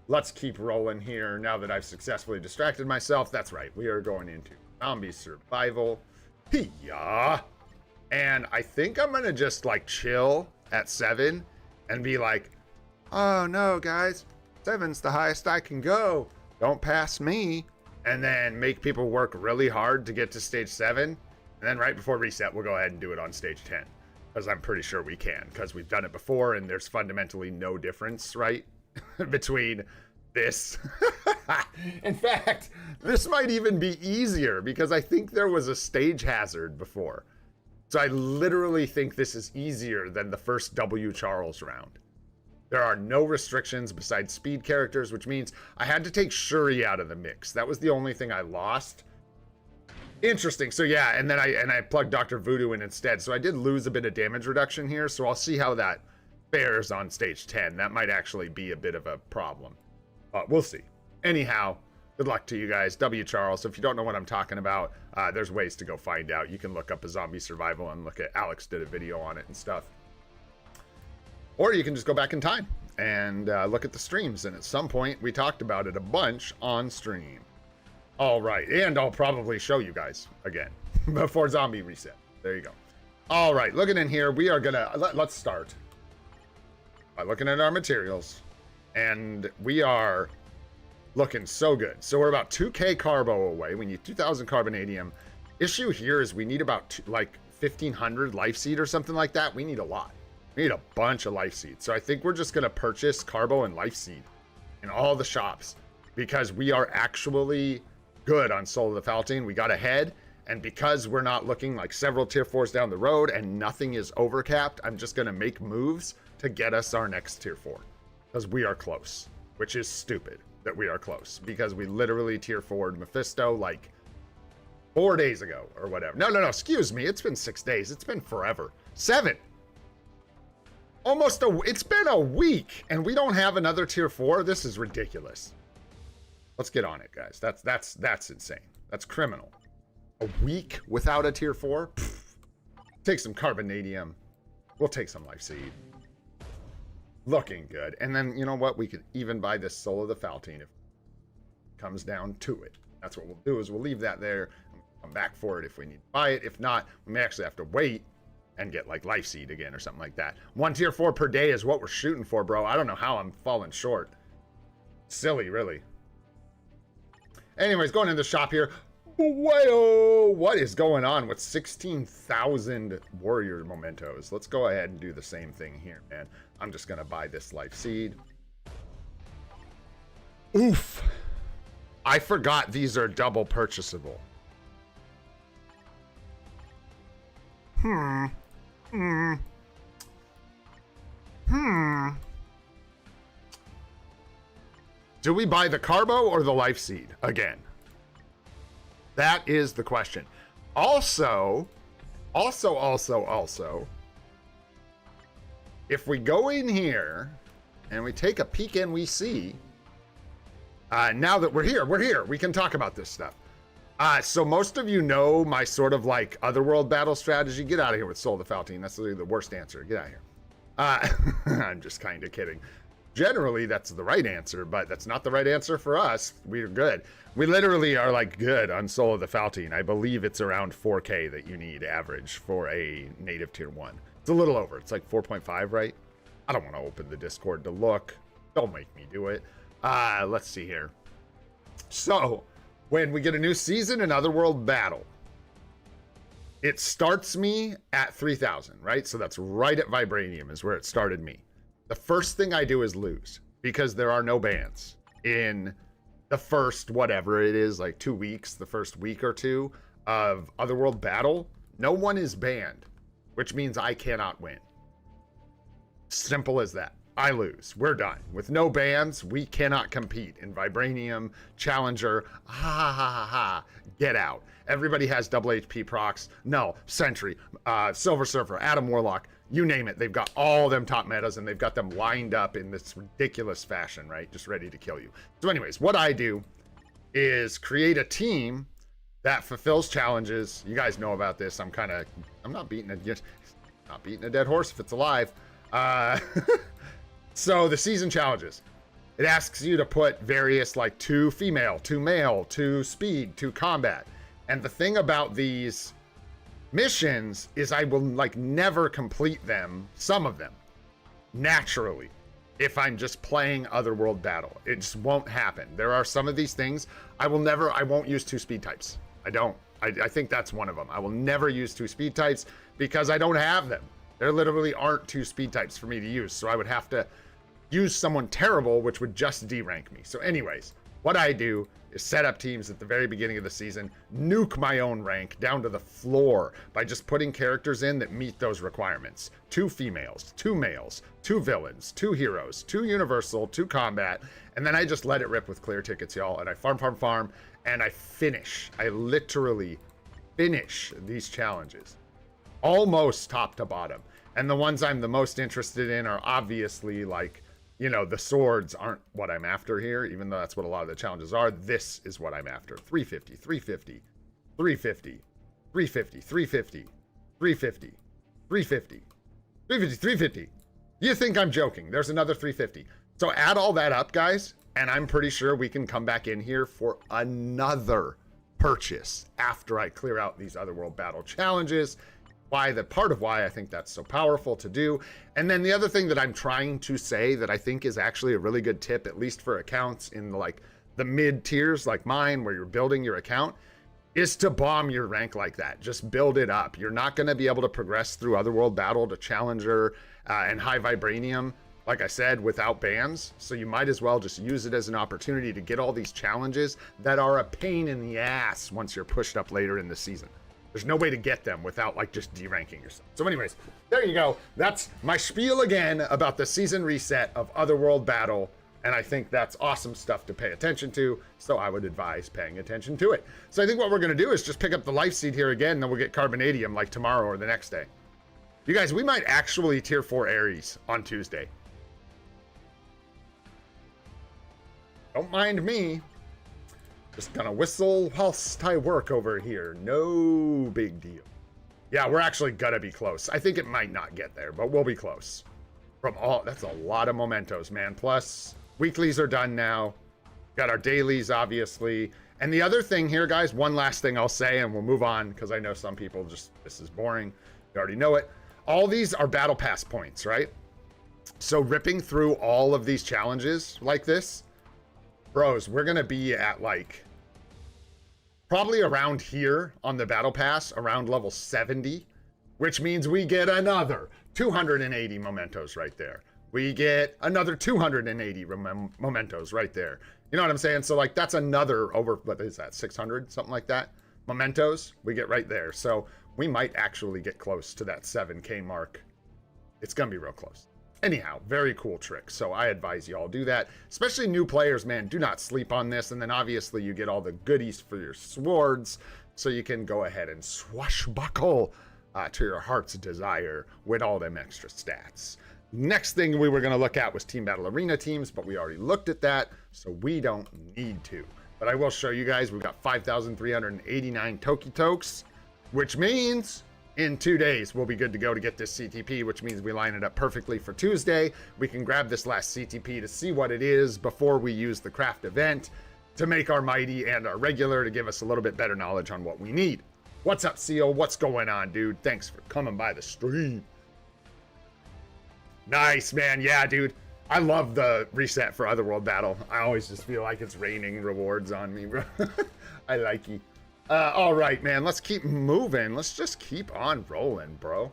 Let's keep rolling here now that I've successfully distracted myself. That's right. We are going into zombie survival. Yeah. And I think I'm going to just like chill at 7 and be like, oh no, guys, 7's the highest I can go. Don't pass me. And then make people work really hard to get to stage 7. And then right before reset, we'll go ahead and do it on stage 10. Because I'm pretty sure we can, because we've done it before and there's fundamentally no difference, right? Between this. In fact, this might even be easier because I think there was a stage hazard before. So I literally think this is easier than the first W. Charles round. There are no restrictions besides speed characters, which means I had to take Shuri out of the mix. That was the only thing I lost. Interesting. So yeah, and then I plugged Dr. Voodoo in instead. So I did lose a bit of damage reduction here. So I'll see how that fares on stage 10. That might actually be a bit of a problem. We'll see. Anyhow, good luck to you guys. W. Charles. So if you don't know what I'm talking about, there's ways to go find out. You can look up a zombie survival and look at Alex did a video on it and stuff. Or you can just go back in time and look at the streams. And at some point, we talked about it a bunch on stream. All right. And I'll probably show you guys again before zombie reset. There you go. All right. Looking in here, we are going to... Let's start by looking at our materials. And we are looking so good. So we're about 2k carbo away. We need 2,000 carbonadium. Issue here is we need about like 1,500 life seed or something like that. We need a lot. We need a bunch of life seed. So I think we're just going to purchase carbo and life seed in all the shops because we are actually good on Soul of the Palatine. We got ahead. And because we're not looking like several tier 4s down the road and nothing is overcapped, I'm just going to make moves to get us our next tier 4. Because we are close. Which is stupid that we are close. Because we literally tier 4'd Mephisto like 4 days ago or whatever. No, excuse me. It's been 6 days. It's been forever. 7. It's been a week and we don't have another tier 4. This is ridiculous. Let's get on it, guys. That's insane. That's criminal. A week without a tier 4? Pfft. Take some carbonadium. We'll take some life seed. Looking good. And then, you know what? We could even buy this Soul of the Faltine if it comes down to it. That's what we'll do, is we'll leave that there and come back for it if we need to buy it. If not, we may actually have to wait and get like Life Seed again or something like that. 1 tier 4 per day is what we're shooting for, bro. I don't know how I'm falling short. Silly, really. Anyways, going in the shop here. Whoa, what is going on with 16,000 warrior mementos? Let's go ahead and do the same thing here, man. I'm just gonna buy this Life Seed. Oof. I forgot these are double purchasable. Do we buy the Carbo or the Life Seed again? That is the question. Also, if we go in here and we take a peek and we see, now that we're here, we can talk about this stuff. So most of you know my sort of like otherworld battle strategy. Get out of here with Soul of the Faltine. That's literally the worst answer. Get out of here. I'm just kind of kidding. Generally, that's the right answer, but that's not the right answer for us. We're good. We literally are like good on Soul of the Faltine. I believe it's around 4K that you need average for a native tier 1. It's a little over. It's like 4.5, right? I don't want to open the Discord to look. Don't make me do it. Let's see here. So, when we get a new season in Otherworld Battle, it starts me at 3,000, right? So that's right at Vibranium is where it started me. The first thing I do is lose because there are no bans in the first, whatever it is, like 2 weeks, the first week or two of Otherworld Battle. No one is banned, which means I cannot win. Simple as that. I lose. We're done. With no bans, we cannot compete in Vibranium, Challenger, get out. Everybody has double HP procs. No, Sentry, Silver Surfer, Adam Warlock, you name it. They've got all them top metas and they've got them lined up in this ridiculous fashion, right? Just ready to kill you. So anyways, what I do is create a team that fulfills challenges. You guys know about this. I'm not beating a dead horse if it's alive. So the season challenges, it asks you to put various like 2 female, 2 male, 2 speed, 2 combat. And the thing about these missions is I will like never complete them, some of them, naturally, if I'm just playing Otherworld Battle. It just won't happen. There are some of these things I won't use 2 speed types. I think that's one of them. I will never use 2 speed types because I don't have them. There literally aren't 2 speed types for me to use. So I would have to use someone terrible, which would just derank me. So anyways, what I do is set up teams at the very beginning of the season, nuke my own rank down to the floor by just putting characters in that meet those requirements. 2 females, 2 males, 2 villains, 2 heroes, 2 universal, 2 combat, and then I just let it rip with clear tickets, y'all, and I farm, and I finish. I literally finish these challenges. Almost top to bottom. And the ones I'm the most interested in are obviously like, you know, the swords aren't what I'm after here, even though that's what a lot of the challenges are. This is what I'm after. 350, 350, 350, 350, 350, 350, 350, 350, 350. You think I'm joking? There's another 350. So add all that up, guys, and I'm pretty sure we can come back in here for another purchase after I clear out these Otherworld Battle challenges. Part of why I think that's so powerful to do. And then the other thing that I'm trying to say that I think is actually a really good tip, at least for accounts in the mid tiers like mine, where you're building your account, is to bomb your rank like that. Just build it up. You're not going to be able to progress through Otherworld Battle to Challenger and High Vibranium, like I said, without bans. So you might as well just use it as an opportunity to get all these challenges that are a pain in the ass once you're pushed up later in the season. There's no way to get them without like just deranking yourself. So anyways, there you go. That's my spiel again about the season reset of Otherworld Battle. And I think that's awesome stuff to pay attention to. So I would advise paying attention to it. So I think what we're going to do is just pick up the Life Seed here again. Then we'll get Carbonadium like tomorrow or the next day. You guys, we might actually tier 4 Ares on Tuesday. Don't mind me. Just gonna whistle whilst I work over here. No big deal. Yeah, we're actually gonna be close. I think it might not get there, but we'll be close. from all. That's a lot of mementos, man. Plus, weeklies are done now. Got our dailies, obviously. And the other thing here, guys, one last thing I'll say, and we'll move on, because I know some people just, this is boring. You already know it. All these are battle pass points, right? So ripping through all of these challenges like this, bros, we're going to be at like probably around here on the battle pass, around level 70, which means we get another 280 mementos right there. We get another 280 mementos right there. You know what I'm saying? So like that's another over, what is that, 600, something like that? Mementos we get right there. So we might actually get close to that 7K mark. It's going to be real close. Anyhow, very cool trick. So I advise you all do that, especially new players, man. Do not sleep on this. And then obviously you get all the goodies for your swords, so you can go ahead and swashbuckle to your heart's desire with all them extra stats. Next thing we were going to look at was Team Battle Arena teams, but we already looked at that, so we don't need to. But I will show you guys, we've got 5,389 Toki Tokes, which means in 2 days we'll be good to go to get this CTP, which means we line it up perfectly for Tuesday. We can grab this last CTP to see what it is before we use the craft event to make our mighty and our regular, to give us a little bit better knowledge on what we need. What's up, Seal? What's going on, dude? Thanks for coming by the stream. Nice, man. Yeah, dude. I love the reset for Otherworld Battle. I always just feel like it's raining rewards on me, bro. I like you. All right, man. Let's keep moving. Let's just keep on rolling, bro.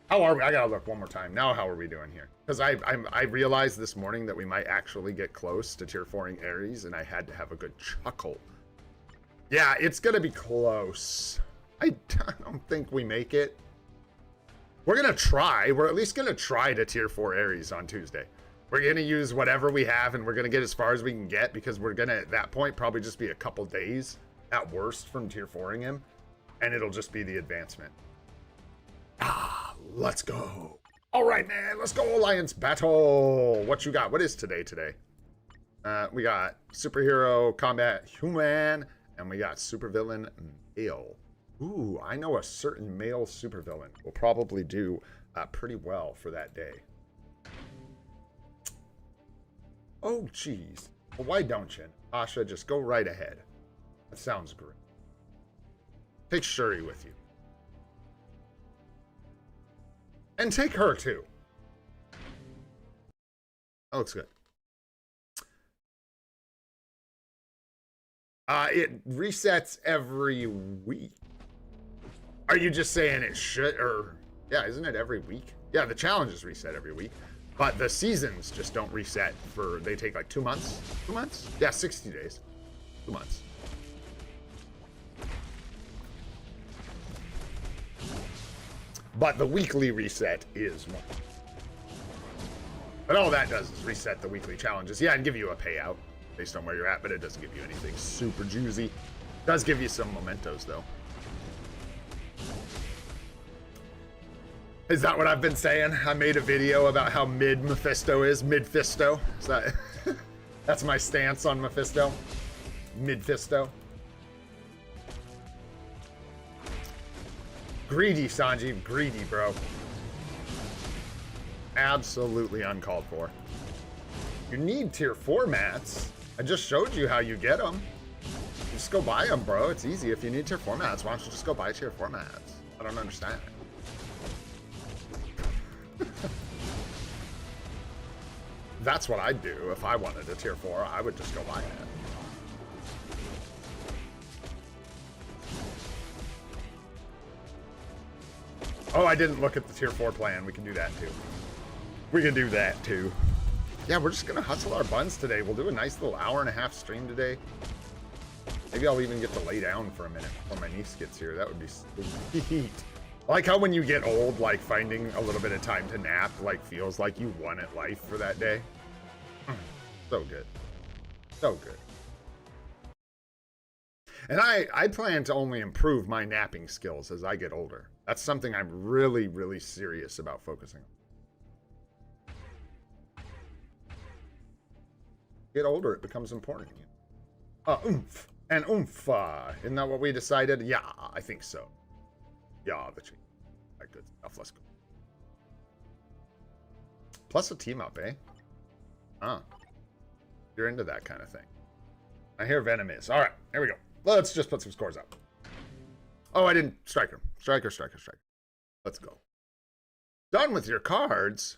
How are we? I gotta look one more time. Now, how are we doing here? Because I realized this morning that we might actually get close to tier 4ing Ares, and I had to have a good chuckle. Yeah, it's gonna be close. I don't think we make it. We're going to try. We're at least going to try to tier 4 Ares on Tuesday. We're going to use whatever we have, and we're going to get as far as we can get, because we're going to, at that point, probably just be a couple days at worst from tier 4ing him, and it'll just be the advancement. Let's go. All right, man. Let's go Alliance Battle. What you got? What is today? We got Superhero Combat Human, and we got Supervillain Male. Ooh, I know a certain male supervillain will probably do pretty well for that day. Oh, geez. Well, why don't you? Asha, just go right ahead. That sounds great. Take Shuri with you. And take her, too. That looks good. It resets every week. Are you just saying it should, or yeah, isn't it every week? Yeah, the challenges reset every week, but the seasons just don't reset for, they take like 2 months. 2 months? Yeah, 60 days. 2 months. But the weekly reset is one. But all that does is reset the weekly challenges. Yeah, and give you a payout based on where you're at, but it doesn't give you anything super juicy. It does give you some mementos, though. Is that what I've been saying? I made a video about how mid Mephisto is. Mid-fisto. Is that... That's my stance on Mephisto. Mid-fisto. Greedy, Sanjeev. Greedy, bro. Absolutely uncalled for. You need tier 4 mats. I just showed you how you get them. Just go buy them, bro. It's easy. If you need tier 4 mats, why don't you just go buy tier 4 mats? I don't understand. That's what I'd do if I wanted a tier 4. I would just go buy it. Oh, I didn't look at the tier 4 plan. We can do that too. We can do that too. Yeah, we're just gonna hustle our buns today. We'll do a nice little hour-and-a-half stream today. Maybe I'll even get to lay down for a minute before my niece gets here. That would be sweet. I like how when you get old, like finding a little bit of time to nap, like feels like you won at life for that day. So good. So good. And I plan to only improve my napping skills as I get older. That's something I'm really, really serious about focusing on. Get older, it becomes important. Oomph. And oomph. Isn't that what we decided? Yeah, I think so. Yeah, the cheat. All right, good stuff. Let's go. Plus a team up, eh? Huh. You're into that kind of thing. I hear Venom is. All right, here we go. Let's just put some scores up. Oh, I didn't. Striker. Striker. Let's go. Done with your cards?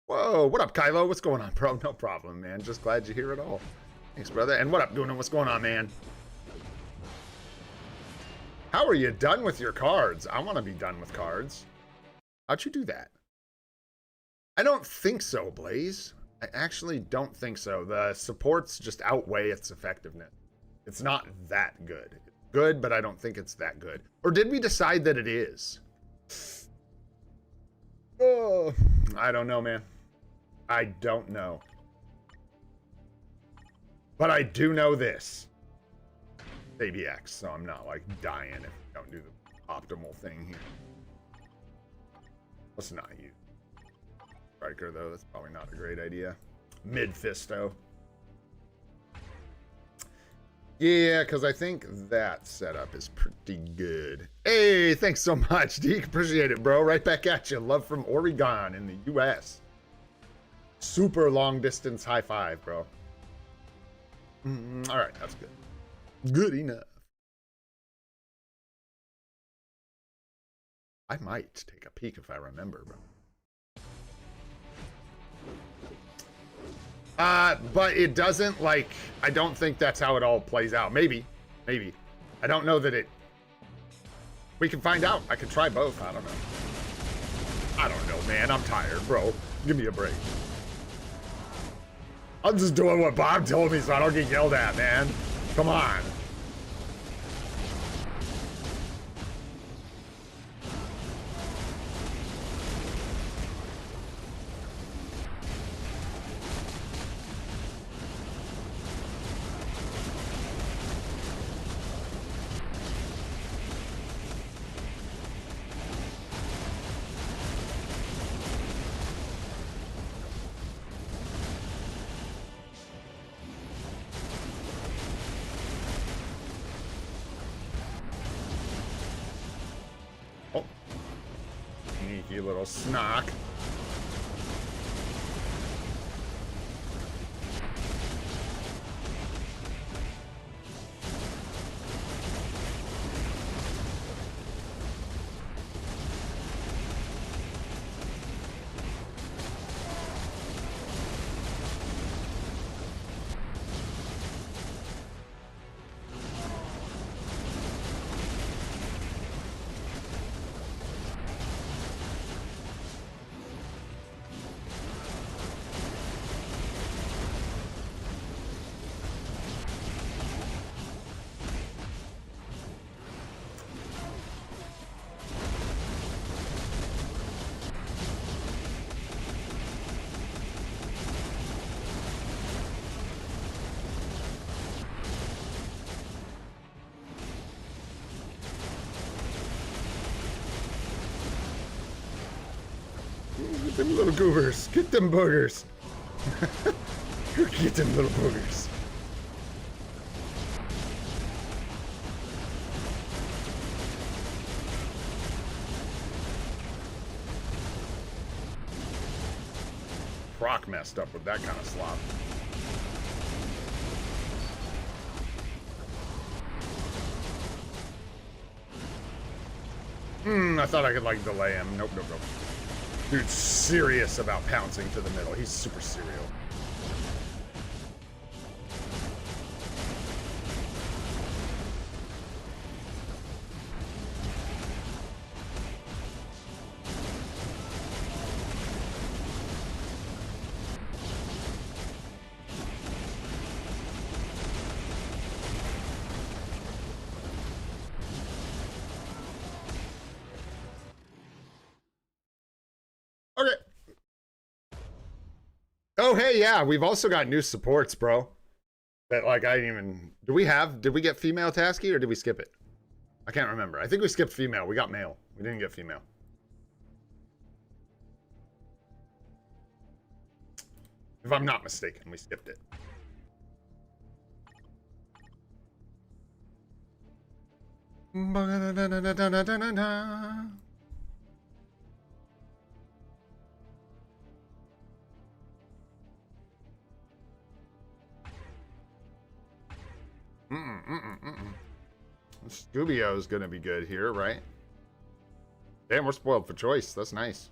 Whoa, what up, Kylo? What's going on, bro? No problem, man. Just glad you hear it all. Thanks, brother. And what up, Guna? What's going on, man? How are you done with your cards? I want to be done with cards. How'd you do that? I don't think so, Blaze. I actually don't think so. The supports just outweigh its effectiveness. It's not that good. It's good, but I don't think it's that good. Or did we decide that it is? Oh, I don't know, man. I don't know. But I do know this. ABX, so I'm not like dying if you don't do the optimal thing here. Let's not use Striker though. That's probably not a great idea. Mid Fisto. Yeah, because I think that setup is pretty good. Hey, thanks so much, Deke. Appreciate it, bro. Right back at you. Love from Oregon in the US. Super long distance high five, bro. All right, that's good. Good enough. I might take a peek if I remember, bro. But it doesn't, like, I don't think that's how it all plays out. Maybe. I don't know that it... We can find out. I could try both. I don't know. I don't know, man. I'm tired, bro. Give me a break. I'm just doing what Bob told me so I don't get yelled at, man. Come on. Sneaky little snock. Get them little goobers. Get them boogers. Get them little boogers. Proc messed up with that kind of slop. I thought I could like delay him. Nope. Dude's serious about pouncing to the middle. He's super serial. Okay. Oh, hey, yeah, we've also got new supports, bro. That, like, I didn't even... Did we get female Tasky, or did we skip it? I can't remember. I think we skipped female. We got male. We didn't get female. If I'm not mistaken, we skipped it. Scubio's gonna be good here, right? Damn, we're spoiled for choice. That's nice.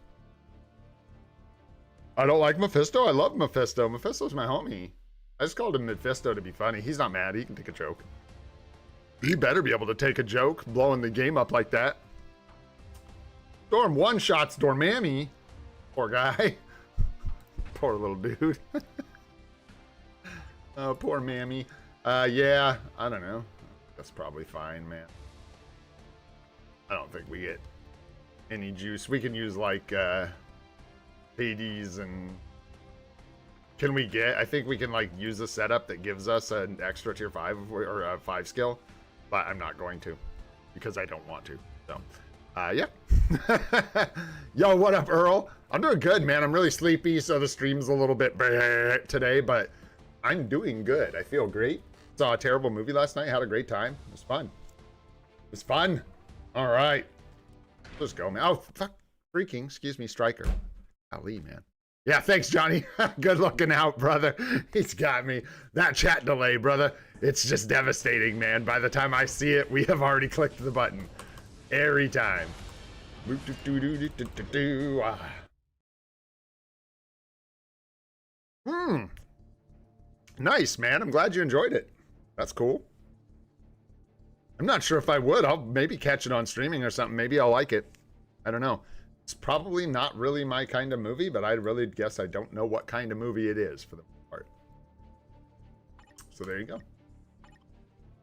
I don't like Mephisto. I love Mephisto. Mephisto's my homie. I just called him Mephisto to be funny. He's not mad. He can take a joke. He better be able to take a joke, blowing the game up like that. Storm one-shots Dormammu. Poor guy. Poor little dude. Oh, poor Mammy. Yeah, I don't know. That's probably fine, man. I don't think we get any juice. We can use, like, Hades and... Can we get... I think we can, like, use a setup that gives us an extra tier 5 or a 5 skill. But I'm not going to. Because I don't want to. So, yeah. Yo, what up, Earl? I'm doing good, man. I'm really sleepy, so the stream's a little bit today, but I'm doing good. I feel great. Saw a terrible movie last night. Had a great time. It was fun. It was fun. All right. Let's go, man. Oh, fuck. Freaking. Excuse me, Striker. Ali, man. Yeah, thanks, Johnny. Good looking out, brother. He's got me. That chat delay, brother. It's just devastating, man. By the time I see it, we have already clicked the button. Every time. Nice, man. I'm glad you enjoyed it. That's cool. I'm not sure if I would. I'll maybe catch it on streaming or something. Maybe I'll like it. I don't know. It's probably not really my kind of movie, but I really guess I don't know what kind of movie it is for the most part. So there you go.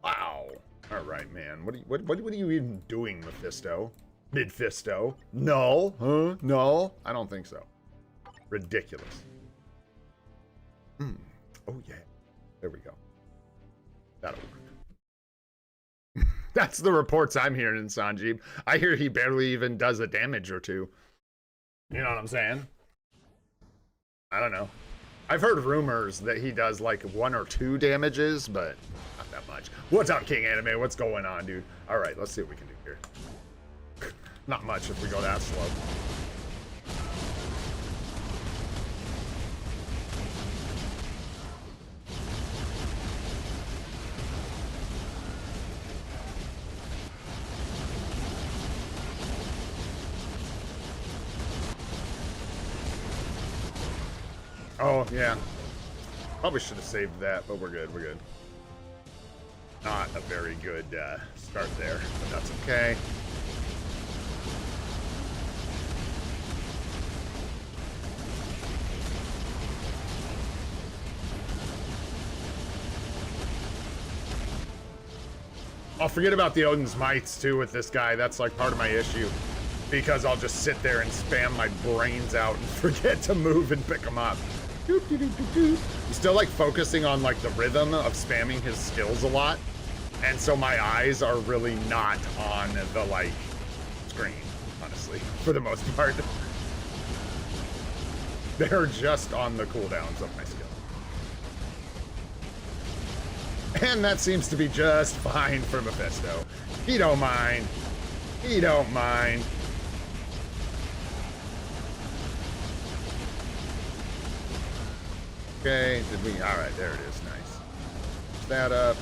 Wow. All right, man. What are you even doing, Mephisto? Midfisto? No. Huh? No. I don't think so. Ridiculous. Oh, yeah. There we go. That'll work. That's the reports I'm hearing in Sanjeev. I hear he barely even does a damage or two. You know what I'm saying? I don't know. I've heard rumors that he does like 1 or 2 damages, but not that much. What's up, King Anime? What's going on, dude? All right, let's see what we can do here. Not much if we go that slow. Oh, yeah. Probably should have saved that, but we're good, we're good. Not a very good start there, but that's okay. I'll forget about the Odin's Mites, too, with this guy. That's, like, part of my issue. Because I'll just sit there and spam my brains out and forget to move and pick them up. I'm still like focusing on like the rhythm of spamming his skills a lot, and so my eyes are really not on the like screen, honestly, for the most part. They're just on the cooldowns of my skill. And that seems to be just fine for Mephisto. He don't mind. He don't mind. Okay, did we? All right, there it is. Nice. Push that up.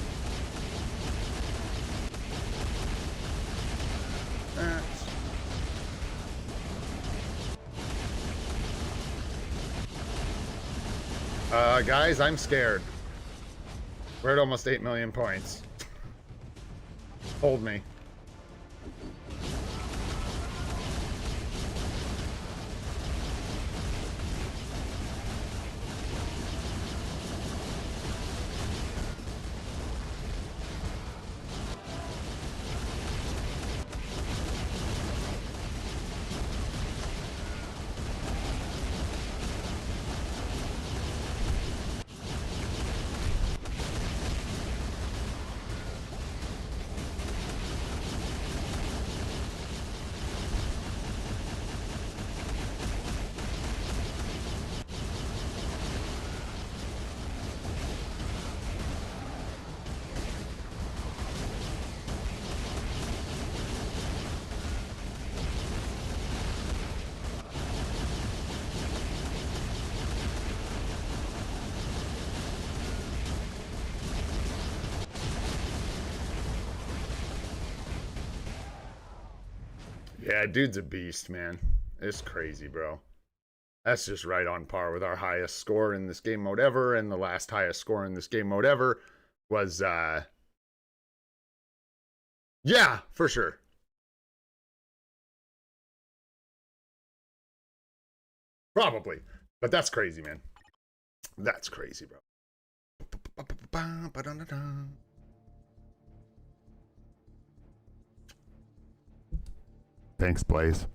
Guys, I'm scared. We're at almost 8 million points. Hold me. Yeah, dude's a beast, man. It's crazy, bro. That's just right on par with our highest score in this game mode ever, and the last highest score in this game mode ever was, yeah, for sure. Probably. But that's crazy, man. That's crazy, bro. Thanks, Blaze.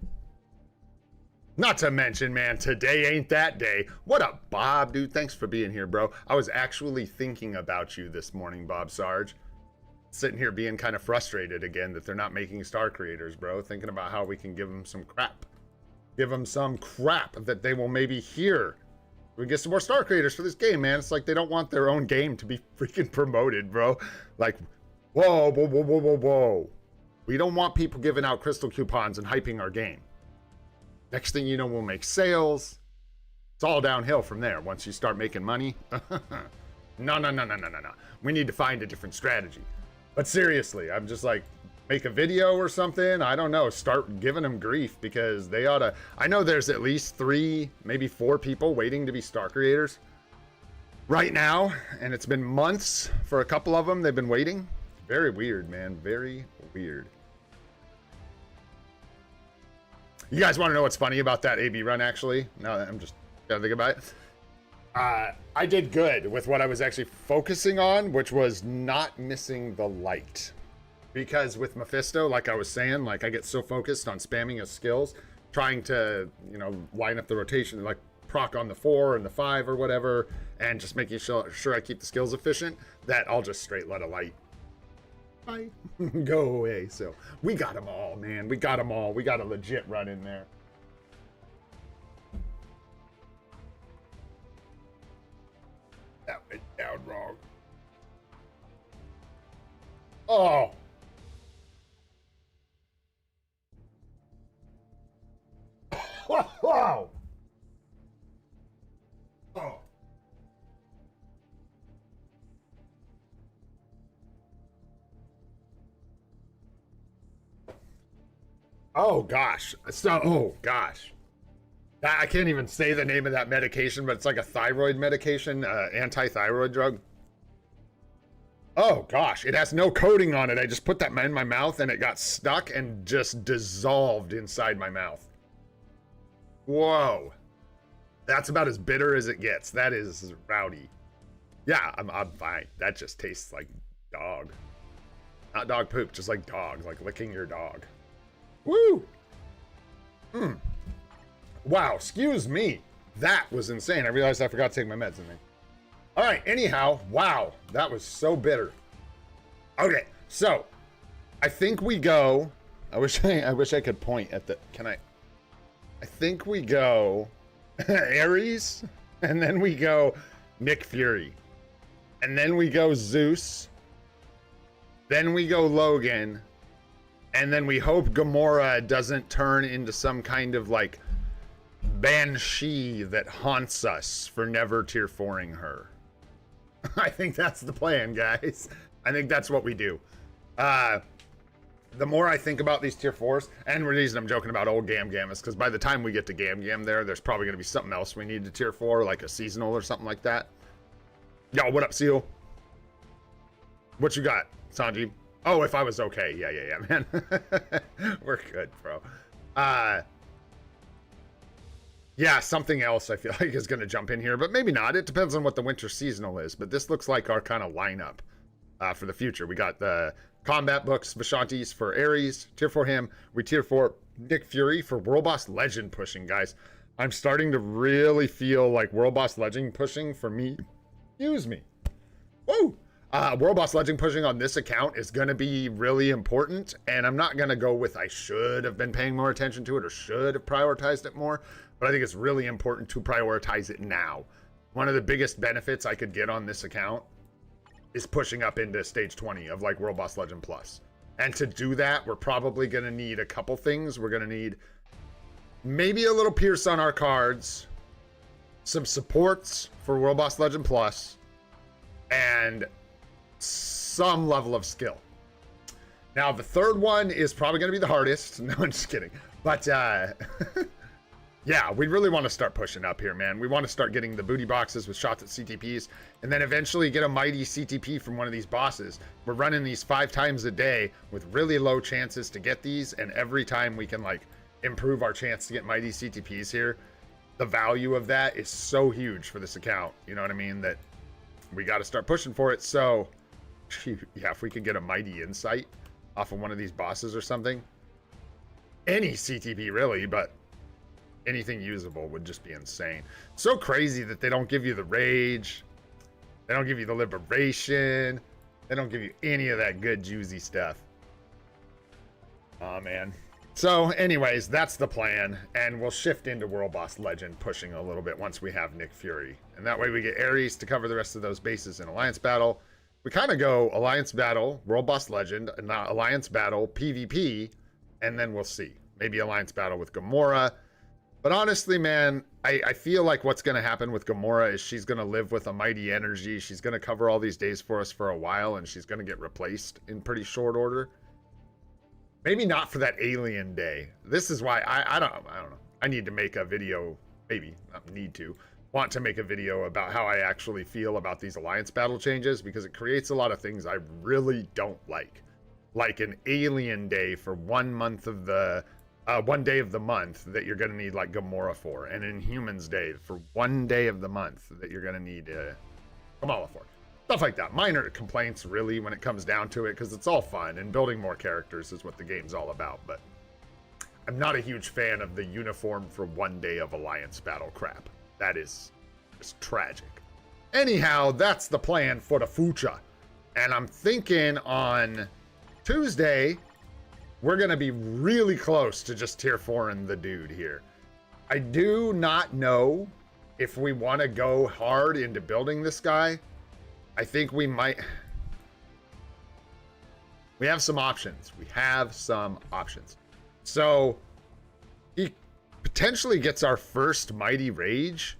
Not to mention, man, today ain't that day. What up, Bob, dude? Thanks for being here, bro. I was actually thinking about you this morning, Bob Sarge. Sitting here being kind of frustrated again that they're not making star creators, bro. Thinking about how we can give them some crap. Give them some crap that they will maybe hear. We get some more star creators for this game, man. It's like they don't want their own game to be freaking promoted, bro. Like, whoa, whoa, whoa, whoa, whoa, whoa. We don't want people giving out crystal coupons and hyping our game. Next thing you know, we'll make sales. It's all downhill from there once you start making money. No. We need to find a different strategy. But seriously, I'm just like, make a video or something. I don't know. Start giving them grief because they ought to. I know there's at least 3, maybe 4 people waiting to be star creators right now. And it's been months for a couple of them. They've been waiting. Very weird, man. Very weird. You guys want to know what's funny about that AB run, actually? Now that I'm just gotta think about it. I did good with what I was actually focusing on, which was not missing the light. Because with Mephisto, like I was saying, like I get so focused on spamming his skills, trying to, you know, line up the rotation, like proc on the 4 and the 5 or whatever, and just making sure I keep the skills efficient, that I'll just straight let a light. Bye. Go away. So we got them all, man. We got them all. We got a legit run in there. That went down wrong. Oh. Wow. Oh. Oh gosh. So, oh gosh. I can't even say the name of that medication, but it's like a thyroid medication, anti-thyroid drug. Oh gosh, it has no coating on it. I just put that in my mouth and it got stuck and just dissolved inside my mouth. Whoa. That's about as bitter as it gets. That is rowdy. Yeah, I'm fine. That just tastes like dog. Not dog poop, just like dog, like licking your dog. Woo! Wow, excuse me. That was insane. I realized I forgot to take my meds in there. All right, anyhow, wow, that was so bitter. Okay, so I think we go. I wish I could point at the. Can I? I think we go Ares, and then we go Nick Fury, and then we go Zeus, then we go Logan, and then we hope Gamora doesn't turn into some kind of like banshee that haunts us for never tier 4ing her. I think that's the plan, guys. I think that's what we do. The more I think about these tier 4s, and the reason I'm joking about old Gam Gam is because by the time we get to Gam Gam there's probably going to be something else we need to tier 4, like a seasonal or something like that. Yo, what up, Seal? What you got, Sanji? Oh, if I was okay. Yeah, man. We're good, bro. Yeah, something else I feel like is going to jump in here, but maybe not. It depends on what the winter seasonal is, but this looks like our kind of lineup for the future. We got the combat books, Vishantis for Ares, tier 4 him. We tier 4 Nick Fury for World Boss Legend pushing, guys. I'm starting to really feel like World Boss Legend pushing for me. Excuse me. Woo! World Boss Legend pushing on this account is going to be really important, and I'm not going to go with I should have been paying more attention to it or should have prioritized it more, but I think it's really important to prioritize it now. One of the biggest benefits I could get on this account is pushing up into stage 20 of like World Boss Legend Plus. And to do that, we're probably going to need a couple things. We're going to need maybe a little Pierce on our cards, some supports for World Boss Legend Plus, and some level of skill. Now, the third one is probably going to be the hardest. No, I'm just kidding. But, yeah, we really want to start pushing up here, man. We want to start getting the booty boxes with shots at CTPs, and then eventually get a mighty CTP from one of these bosses. We're running these 5 times a day with really low chances to get these, and every time we can, like, improve our chance to get mighty CTPs here, the value of that is so huge for this account. You know what I mean? That we got to start pushing for it. So, yeah, if we could get a mighty insight off of one of these bosses or something, any CTP really, but anything usable would just be insane. So crazy that they don't give you the rage, they don't give you the liberation, they don't give you any of that good juicy stuff. Oh man. So anyways, that's the plan, and we'll shift into World Boss Legend pushing a little bit once we have Nick Fury, and that way we get Ares to cover the rest of those bases in Alliance Battle. We kind of go Alliance Battle, World Boss Legend, and not Alliance Battle, PvP, and then we'll see. Maybe Alliance Battle with Gamora. But honestly, man, I feel like what's going to happen with Gamora is she's going to live with a mighty energy. She's going to cover all these days for us for a while, and she's going to get replaced in pretty short order. Maybe not for that alien day. This is why I don't know. I need to make a video, maybe not need to, want to make a video about how I actually feel about these Alliance Battle changes, because it creates a lot of things I really don't like. Like an alien day for 1 month of the, 1 day of the month that you're going to need like Gamora for, and Inhumans Day for 1 day of the month that you're going to need Kamala for. Stuff like that. Minor complaints really when it comes down to it, because it's all fun and building more characters is what the game's all about. But I'm not a huge fan of the uniform for 1 day of Alliance Battle crap. That is just tragic. Anyhow, that's the plan for the future. And I'm thinking on Tuesday, we're going to be really close to just tier 4 in the dude here. I do not know if we want to go hard into building this guy. I think we might. We have some options. So he potentially gets our first mighty rage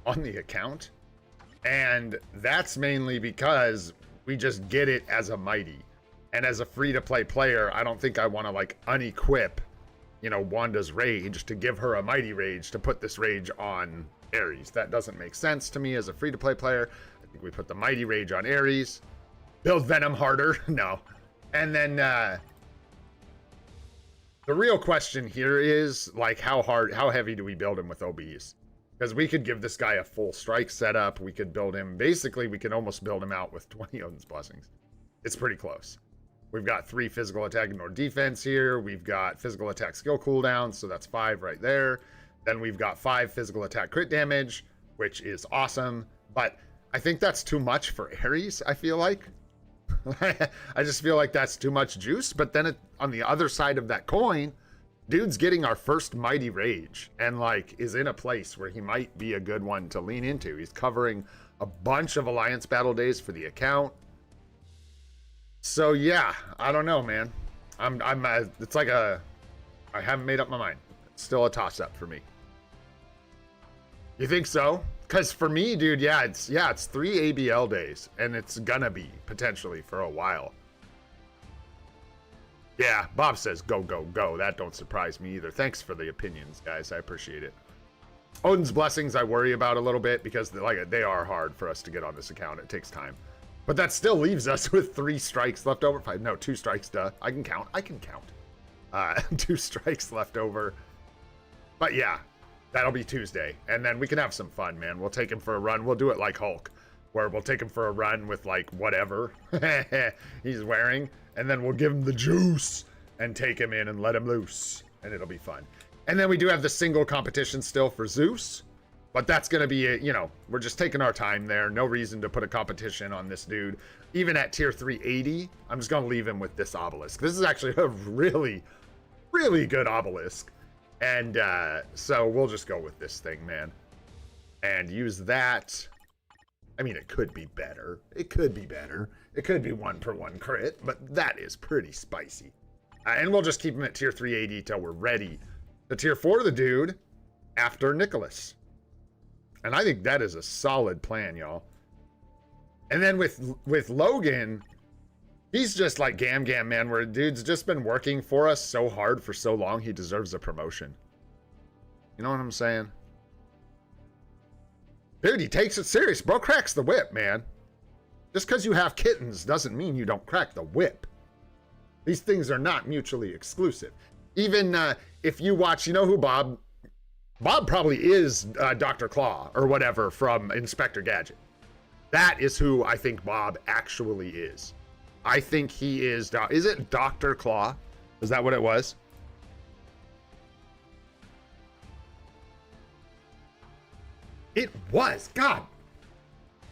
on the account. And that's mainly because we just get it as a mighty. And as a free-to-play player, I don't think I want to like unequip, you know, Wanda's rage to give her a mighty rage to put this rage on Ares. That doesn't make sense to me as a free-to-play player. I think we put the mighty rage on Ares, build Venom harder. No. And then the real question here is like how heavy do we build him with OBs? Because we could give this guy a full strike setup. We could build him, basically we can almost build him out with 20 Odin's Blessings. It's pretty close. We've got 3 physical attack and or defense here. We've got physical attack skill cooldowns, so that's 5 right there. Then we've got 5 physical attack crit damage, which is awesome. But I think that's too much for Ares, I feel like. I just feel like that's too much juice. But then on the other side of that coin, dude's getting our first mighty rage and like is in a place where he might be a good one to lean into. He's covering a bunch of Alliance Battle days for the account. So yeah, I don't know, man. It's like I haven't made up my mind. It's still a toss-up for me. You think so? Because for me, dude, it's 3 ABL days, and it's gonna be potentially for a while. Yeah, Bob says go, go, go. That don't surprise me either. Thanks for the opinions, guys. I appreciate it. Odin's Blessings I worry about a little bit because they are hard for us to get on this account. It takes time. But that still leaves us with 3 strikes left over. 2 strikes, duh. I can count. 2 strikes left over. But yeah, that'll be Tuesday. And then we can have some fun, man. We'll take him for a run. We'll do it like Hulk, where we'll take him for a run with like whatever he's wearing. And then we'll give him the juice and take him in and let him loose. And it'll be fun. And then we do have the single competition still for Zeus. But that's going to be, you know, we're just taking our time there. No reason to put a competition on this dude. Even at tier 380, I'm just going to leave him with this obelisk. This is actually a really, really good obelisk. And so we'll just go with this thing, man. And use that. I mean, it could be better. It could be 1/1 crit, but that is pretty spicy. And we'll just keep him at tier 380 till we're ready. The tier 4 the dude after Nicholas. And I think that is a solid plan, y'all. And then with Logan, He's just like Gam Gam, man, where dude's just been working for us so hard for so long, he deserves a promotion. You know what I'm saying? Dude, he takes it serious. Bro cracks the whip, man. Just because you have kittens doesn't mean you don't crack the whip. These things are not mutually exclusive. Even if you watch, you know who Bob probably is Dr. Claw or whatever from Inspector Gadget. That is who I think Bob actually is. I think he is it Dr. Claw? Is that what it was? It was. God.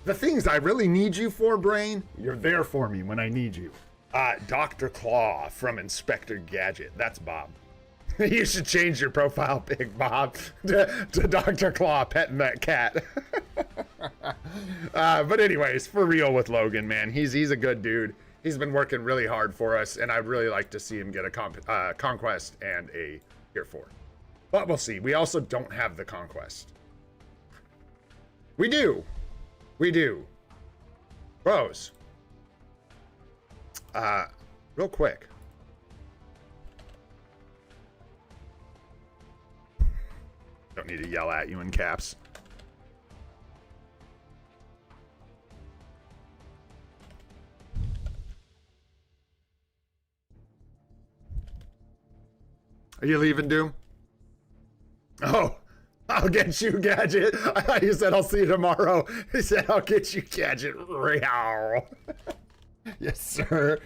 The things I really need you for, brain, you're there for me when I need you. Dr. Claw from Inspector Gadget. That's Bob. You should change your profile pic, Bob, to Dr. Claw petting that cat. But anyways, for real with Logan, man, he's a good dude. He's been working really hard for us, and I'd really like to see him get a Conquest and a Tier 4. But we'll see. We also don't have the Conquest. We do. We do. Bros. Real quick. Don't need to yell at you in caps. Are you leaving, Doom? Oh, I'll get you, Gadget. I thought you said I'll see you tomorrow. He said I'll get you, Gadget. Yes, sir.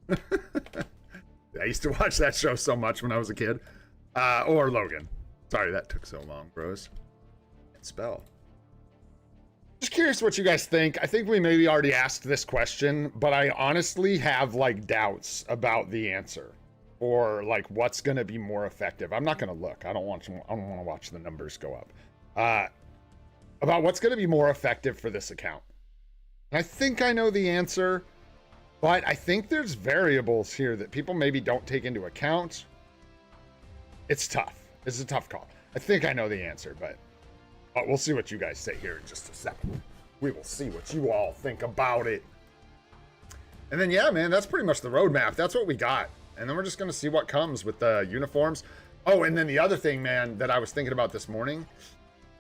I used to watch that show so much when I was a kid. Or Logan. Sorry, that took so long, bros. Spell. Just curious what you guys think. I think we maybe already asked this question, but I honestly have like doubts about the answer. Or like what's gonna be more effective. I'm not gonna look. I don't want to watch the numbers go up. About what's gonna be more effective for this account. And I think I know the answer, but I think there's variables here that people maybe don't take into account. It's tough. It's a tough call. I think I know the answer, but we'll see what you guys say here in just a second. We will see what you all think about it. And then yeah, man, that's pretty much the roadmap. That's what we got. And then we're just going to see what comes with the uniforms. Oh, and then the other thing, man, that I was thinking about this morning,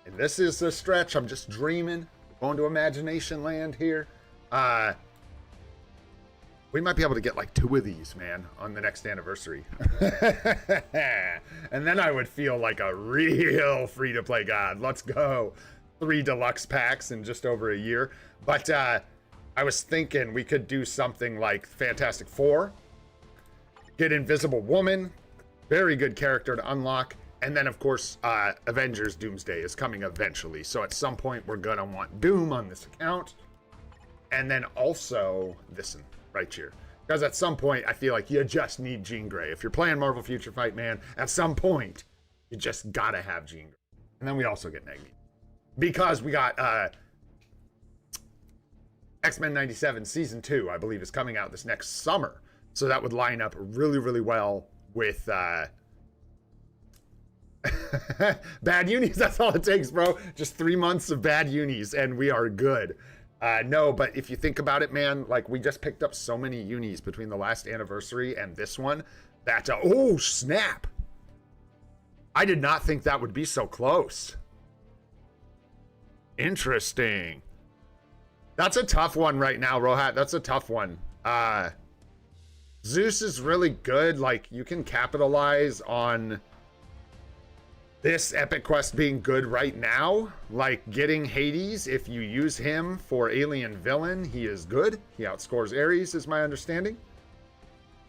and this is a stretch, I'm just dreaming, going to imagination land here. We might be able to get like 2 of these, man, on the next anniversary. And then I would feel like a real free-to-play god. Let's go. 3 deluxe packs in just over a year. But I was thinking we could do something like Fantastic Four. Get Invisible Woman, very good character to unlock, and then of course Avengers Doomsday is coming eventually, so at some point we're gonna want Doom on this account, and then also this one right here, because at some point I feel like you just need Jean Grey. If you're playing Marvel Future Fight, man, at some point you just gotta have Jean Grey. And then we also get Neggy, because we got X-Men 97 Season 2, I believe, is coming out this next summer. So that would line up really, really well with bad unis. That's all it takes, bro. Just 3 months of bad unis and we are good. No, but if you think about it, man, like we just picked up so many unis between the last anniversary and this one that, oh, snap. I did not think that would be so close. Interesting. That's a tough one right now, Rohat. That's a tough one. Zeus is really good. Like, you can capitalize on this epic quest being good right now. Like, getting Hades, if you use him for alien villain, he is good. He outscores Ares, is my understanding.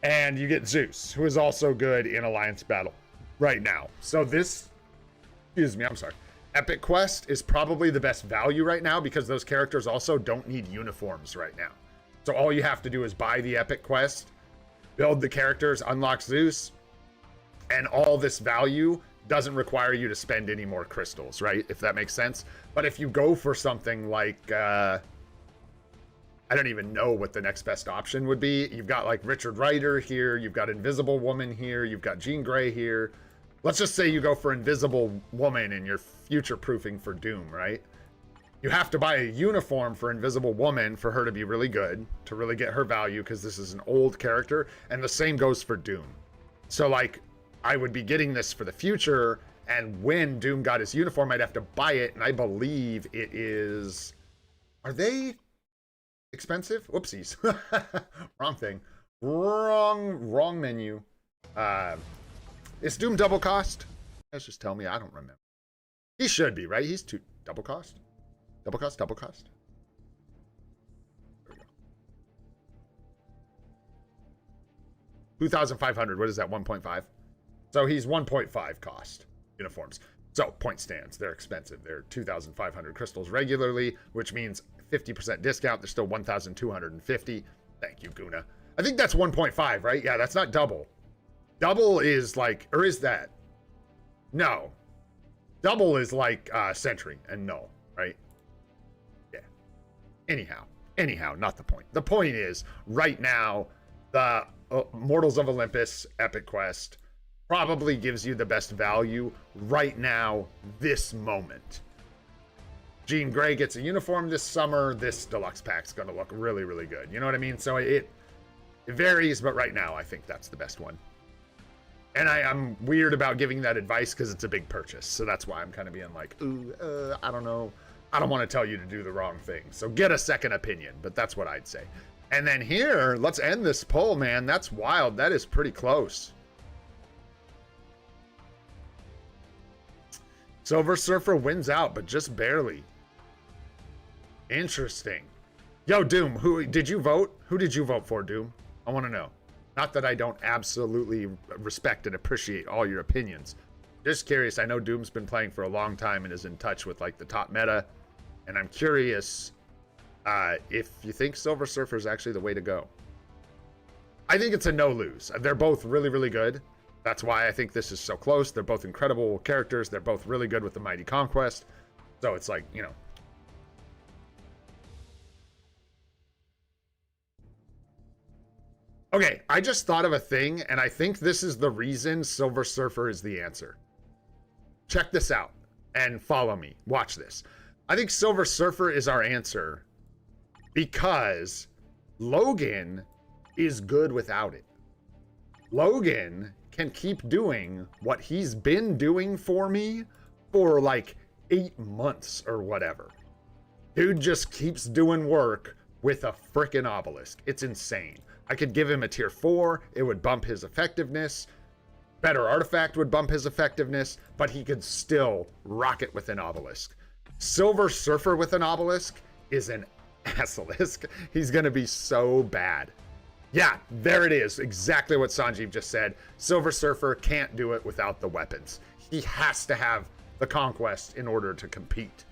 And you get Zeus, who is also good in Alliance Battle right now. So this, excuse me, I'm sorry. Epic quest is probably the best value right now because those characters also don't need uniforms right now. So all you have to do is buy the epic quest, build the characters, unlock Zeus, and all this value doesn't require you to spend any more crystals, right? If that makes sense. But if you go for something like, I don't even know what the next best option would be. You've got like Richard Rider here, you've got Invisible Woman here, you've got Jean Grey here. Let's just say you go for Invisible Woman and you're future-proofing for Doom, right? You have to buy a uniform for Invisible Woman for her to be really good, to really get her value, because this is an old character, and the same goes for Doom. So, like, I would be getting this for the future, and when Doom got his uniform, I'd have to buy it, and I believe it is... Are they expensive? Whoopsies. Wrong thing. Wrong menu. Is Doom double cost? Let's just tell me. I don't remember. He should be, right? He's double cost? Double cost? Double cost? There we go. 2,500. What is that? 1.5? So he's 1.5 cost uniforms. So point stands. They're expensive. They're 2,500 crystals regularly, which means 50% discount. They're still 1,250. Thank you, Guna. I think that's 1.5, right? Yeah, that's not double. Double is like, or is that? No. Double is like Sentry and null, right? Yeah. Anyhow, not the point. The point is, right now, the Mortals of Olympus Epic Quest probably gives you the best value right now, this moment. Jean Grey gets a uniform this summer. This deluxe pack's going to look really, really good. You know what I mean? So it varies, but right now I think that's the best one. And I'm weird about giving that advice because it's a big purchase. So that's why I'm kind of being like, ooh, I don't know. I don't want to tell you to do the wrong thing. So get a second opinion, but that's what I'd say. And then here, let's end this poll, man. That's wild. That is pretty close. Silver Surfer wins out, but just barely. Interesting. Yo, Doom, who did you vote? Who did you vote for, Doom? I want to know. Not that I don't absolutely respect and appreciate all your opinions. Just curious. I know Doom's been playing for a long time and is in touch with like the top meta. And I'm curious if you think Silver Surfer is actually the way to go. I think it's a no-lose. They're both really, really good. That's why I think this is so close. They're both incredible characters. They're both really good with the Mighty Conquest. So it's like, you know. Okay, I just thought of a thing, and I think this is the reason Silver Surfer is the answer. Check this out, and follow me. Watch this. I think Silver Surfer is our answer because Logan is good without it. Logan can keep doing what he's been doing for me for like 8 months or whatever. Dude just keeps doing work with a frickin' obelisk. It's insane. I could give him a tier 4. It would bump his effectiveness. Better artifact would bump his effectiveness, but he could still rock it with an obelisk. Silver Surfer with an obelisk is an assilisk. He's going to be so bad. Yeah, there it is. Exactly what Sanjeev just said. Silver Surfer can't do it without the weapons. He has to have the conquest in order to compete.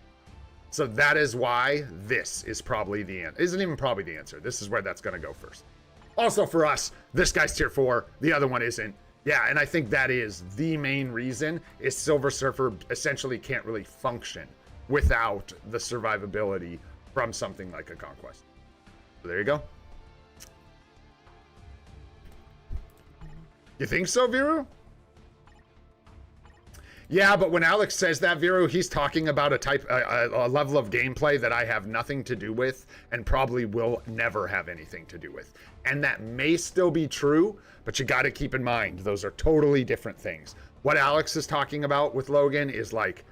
So that is why this is probably the answer. Isn't even probably the answer. This is where that's going to go first. Also for us, this guy's tier 4. The other one isn't. Yeah, and I think that is the main reason is Silver Surfer essentially can't really function without the survivability from something like a conquest. So there you go. You think so, Viru? Yeah, but when Alex says that, Viru, he's talking about a level of gameplay that I have nothing to do with and probably will never have anything to do with. And that may still be true, but you got to keep in mind, those are totally different things. What Alex is talking about with Logan is like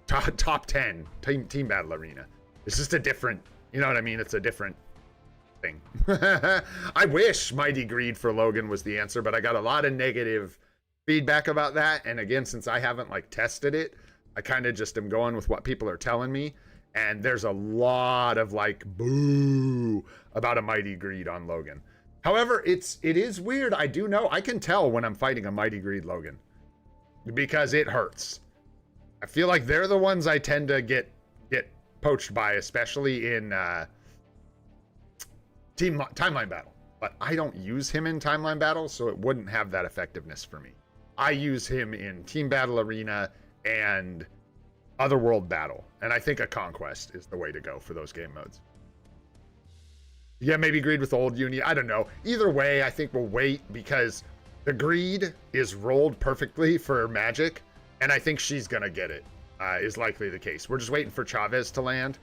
top 10 team battle arena. It's just a different, you know what I mean? It's a different thing. I wish Mighty Greed for Logan was the answer, but I got a lot of negative feedback about that. And again, since I haven't like tested it, I kind of just am going with what people are telling me. And there's a lot of like boo about a Mighty Greed on Logan. However, it is weird. I do know, I can tell when I'm fighting a Mighty Greed Logan because it hurts. I feel like they're the ones I tend to get poached by, especially in timeline battle. But I don't use him in timeline battle, so it wouldn't have that effectiveness for me. I use him in team battle arena and otherworld battle, and I think a conquest is the way to go for those game modes. Yeah, maybe greed with old uni. I don't know. Either way, I think we'll wait because the greed is rolled perfectly for magic, and I think she's gonna get it. is likely the case. We're just waiting for Chavez to land.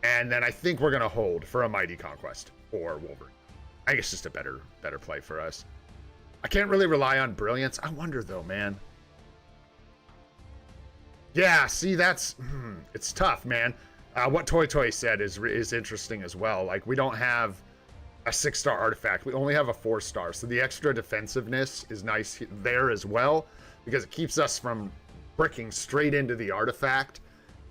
And then I think we're going to hold for a Mighty Conquest for Wolverine. I think it's just a better play for us. I can't really rely on Brilliance. I wonder, though, man. Yeah, see, that's... it's tough, man. What Toy said is interesting as well. Like, we don't have a 6-star artifact. We only have a 4-star. So the extra defensiveness is nice there as well, because it keeps us from bricking straight into the artifact.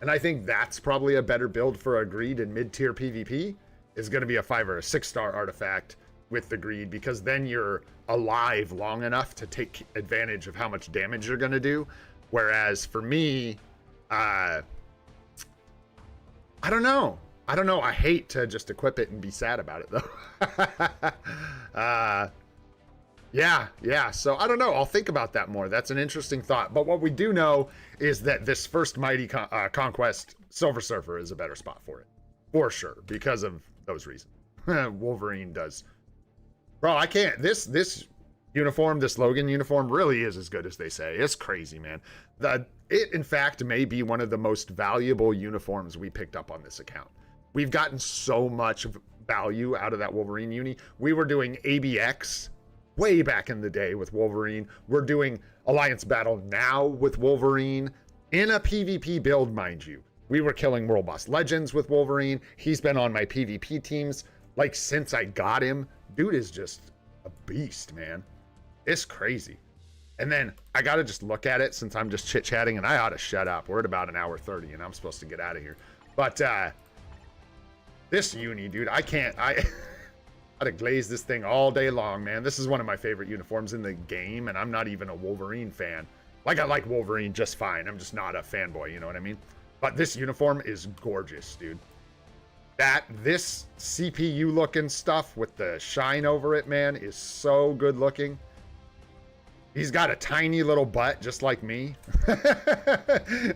And I think that's probably a better build for a Greed in mid-tier PvP, is going to be a 5 or a 6-star artifact with the Greed, because then you're alive long enough to take advantage of how much damage you're going to do. Whereas for me, I don't know. I hate to just equip it and be sad about it, though. Yeah. So I don't know. I'll think about that more. That's an interesting thought. But what we do know is that this first Mighty Conquest Silver Surfer is a better spot for it. For sure. Because of those reasons. Wolverine does. Bro, I can't. This uniform, this Logan uniform, really is as good as they say. It's crazy, man. It, in fact, may be one of the most valuable uniforms we picked up on this account. We've gotten so much value out of that Wolverine uni. We were doing ABX way back in the day with Wolverine. We're doing Alliance Battle now with Wolverine in a PvP build, mind you. We were killing World Boss Legends with Wolverine. He's been on my PvP teams like since I got him. Dude is just a beast, man. It's crazy. And then I gotta just look at it since I'm just chit-chatting, and I ought to shut up. We're at about an hour 30 and I'm supposed to get out of here. But this uni, dude, I gotta glaze this thing all day long, man. This is one of my favorite uniforms in the game, and I'm not even a Wolverine fan. Like, I like Wolverine just fine. I'm just not a fanboy, you know what I mean? But this uniform is gorgeous, dude. This CPU looking stuff with the shine over it, man, is so good looking. He's got a tiny little butt, just like me.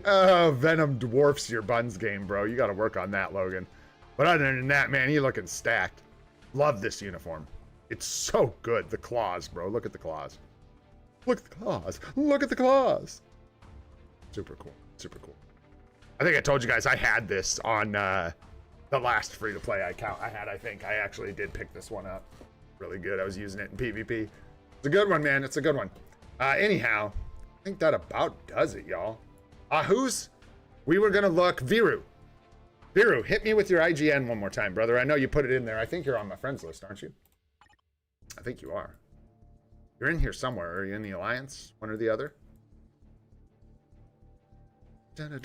Venom dwarfs your buns game, bro. You got to work on that, Logan. But other than that, man, he looking stacked. Love this uniform. It's so good. The claws, bro. Look at the claws. Look at the claws. Look at the claws. Super cool. Super cool. I think I told you guys I had this on the last free-to-play account I had. I think I actually did pick this one up. Really good. I was using it in PvP. It's a good one, man. It's a good one. Anyhow, I think that about does it, y'all. We were going to look. Viru, hit me with your IGN one more time, brother. I know you put it in there. I think you're on my friends list, aren't you? I think you are. You're in here somewhere. Are you in the Alliance? One or the other? I'm going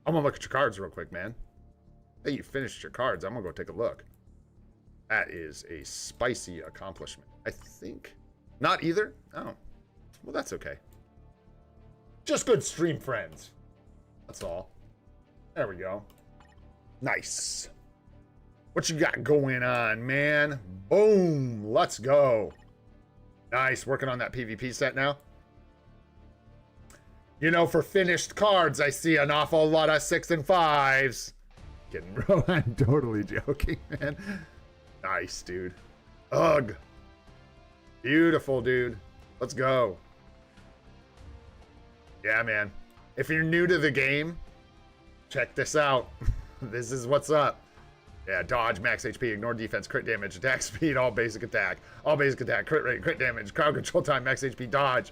to look at your cards real quick, man. Hey, you finished your cards. I'm going to go take a look. That is a spicy accomplishment. I think. Not either? Oh. Well, that's okay. Just good stream friends. That's all. There we go. Nice. What you got going on, man? Boom. Let's go. Nice. Working on that PvP set now. You know, for finished cards, I see an awful lot of 6 and 5s. Kidding, bro. I'm totally joking, man. Nice, dude. Ugh. Beautiful, dude. Let's go. Yeah, man. If you're new to the game, check this out. This is what's up. Yeah, dodge, max HP, ignore defense, crit damage, attack speed, all basic attack, crit rate, crit damage, crowd control time, max HP, dodge.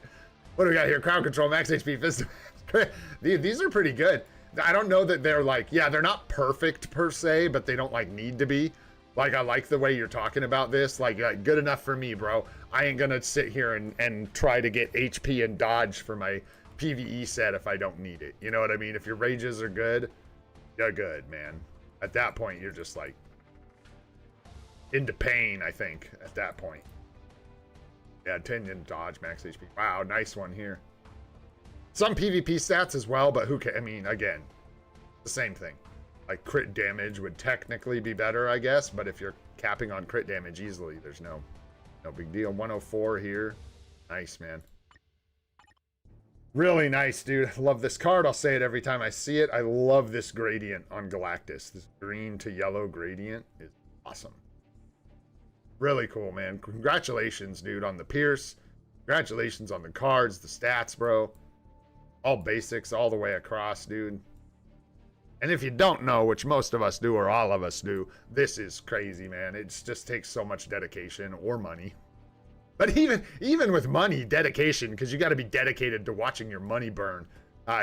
What do we got here? Crowd control, max HP, fist. These are pretty good. I don't know that they're like, yeah, they're not perfect per se, but they don't like need to be. Like, I like the way you're talking about this. Like, good enough for me, bro. I ain't gonna sit here and try to get HP and dodge for my PvE set if I don't need it. You know what I mean? If your rages are good, you're good, man. At that point, you're just like into pain, I think, at that point. Yeah, 10 and dodge, max HP. Wow, nice one here. Some PvP stats as well, but who can? I mean, again, the same thing. Like, crit damage would technically be better, I guess, but if you're capping on crit damage easily, there's no big deal. 104 here. Nice, man. Really nice, dude. Love this card. I'll say it every time I see it. I love this gradient on Galactus. This green to yellow gradient is awesome. Really cool, man. Congratulations, dude, on the Pierce. Congratulations on the cards, the stats, bro. All basics all the way across, dude. And if you don't know, which most of us do or all of us do, this is crazy, man. It just takes so much dedication or money. But even with money, dedication, because you got to be dedicated to watching your money burn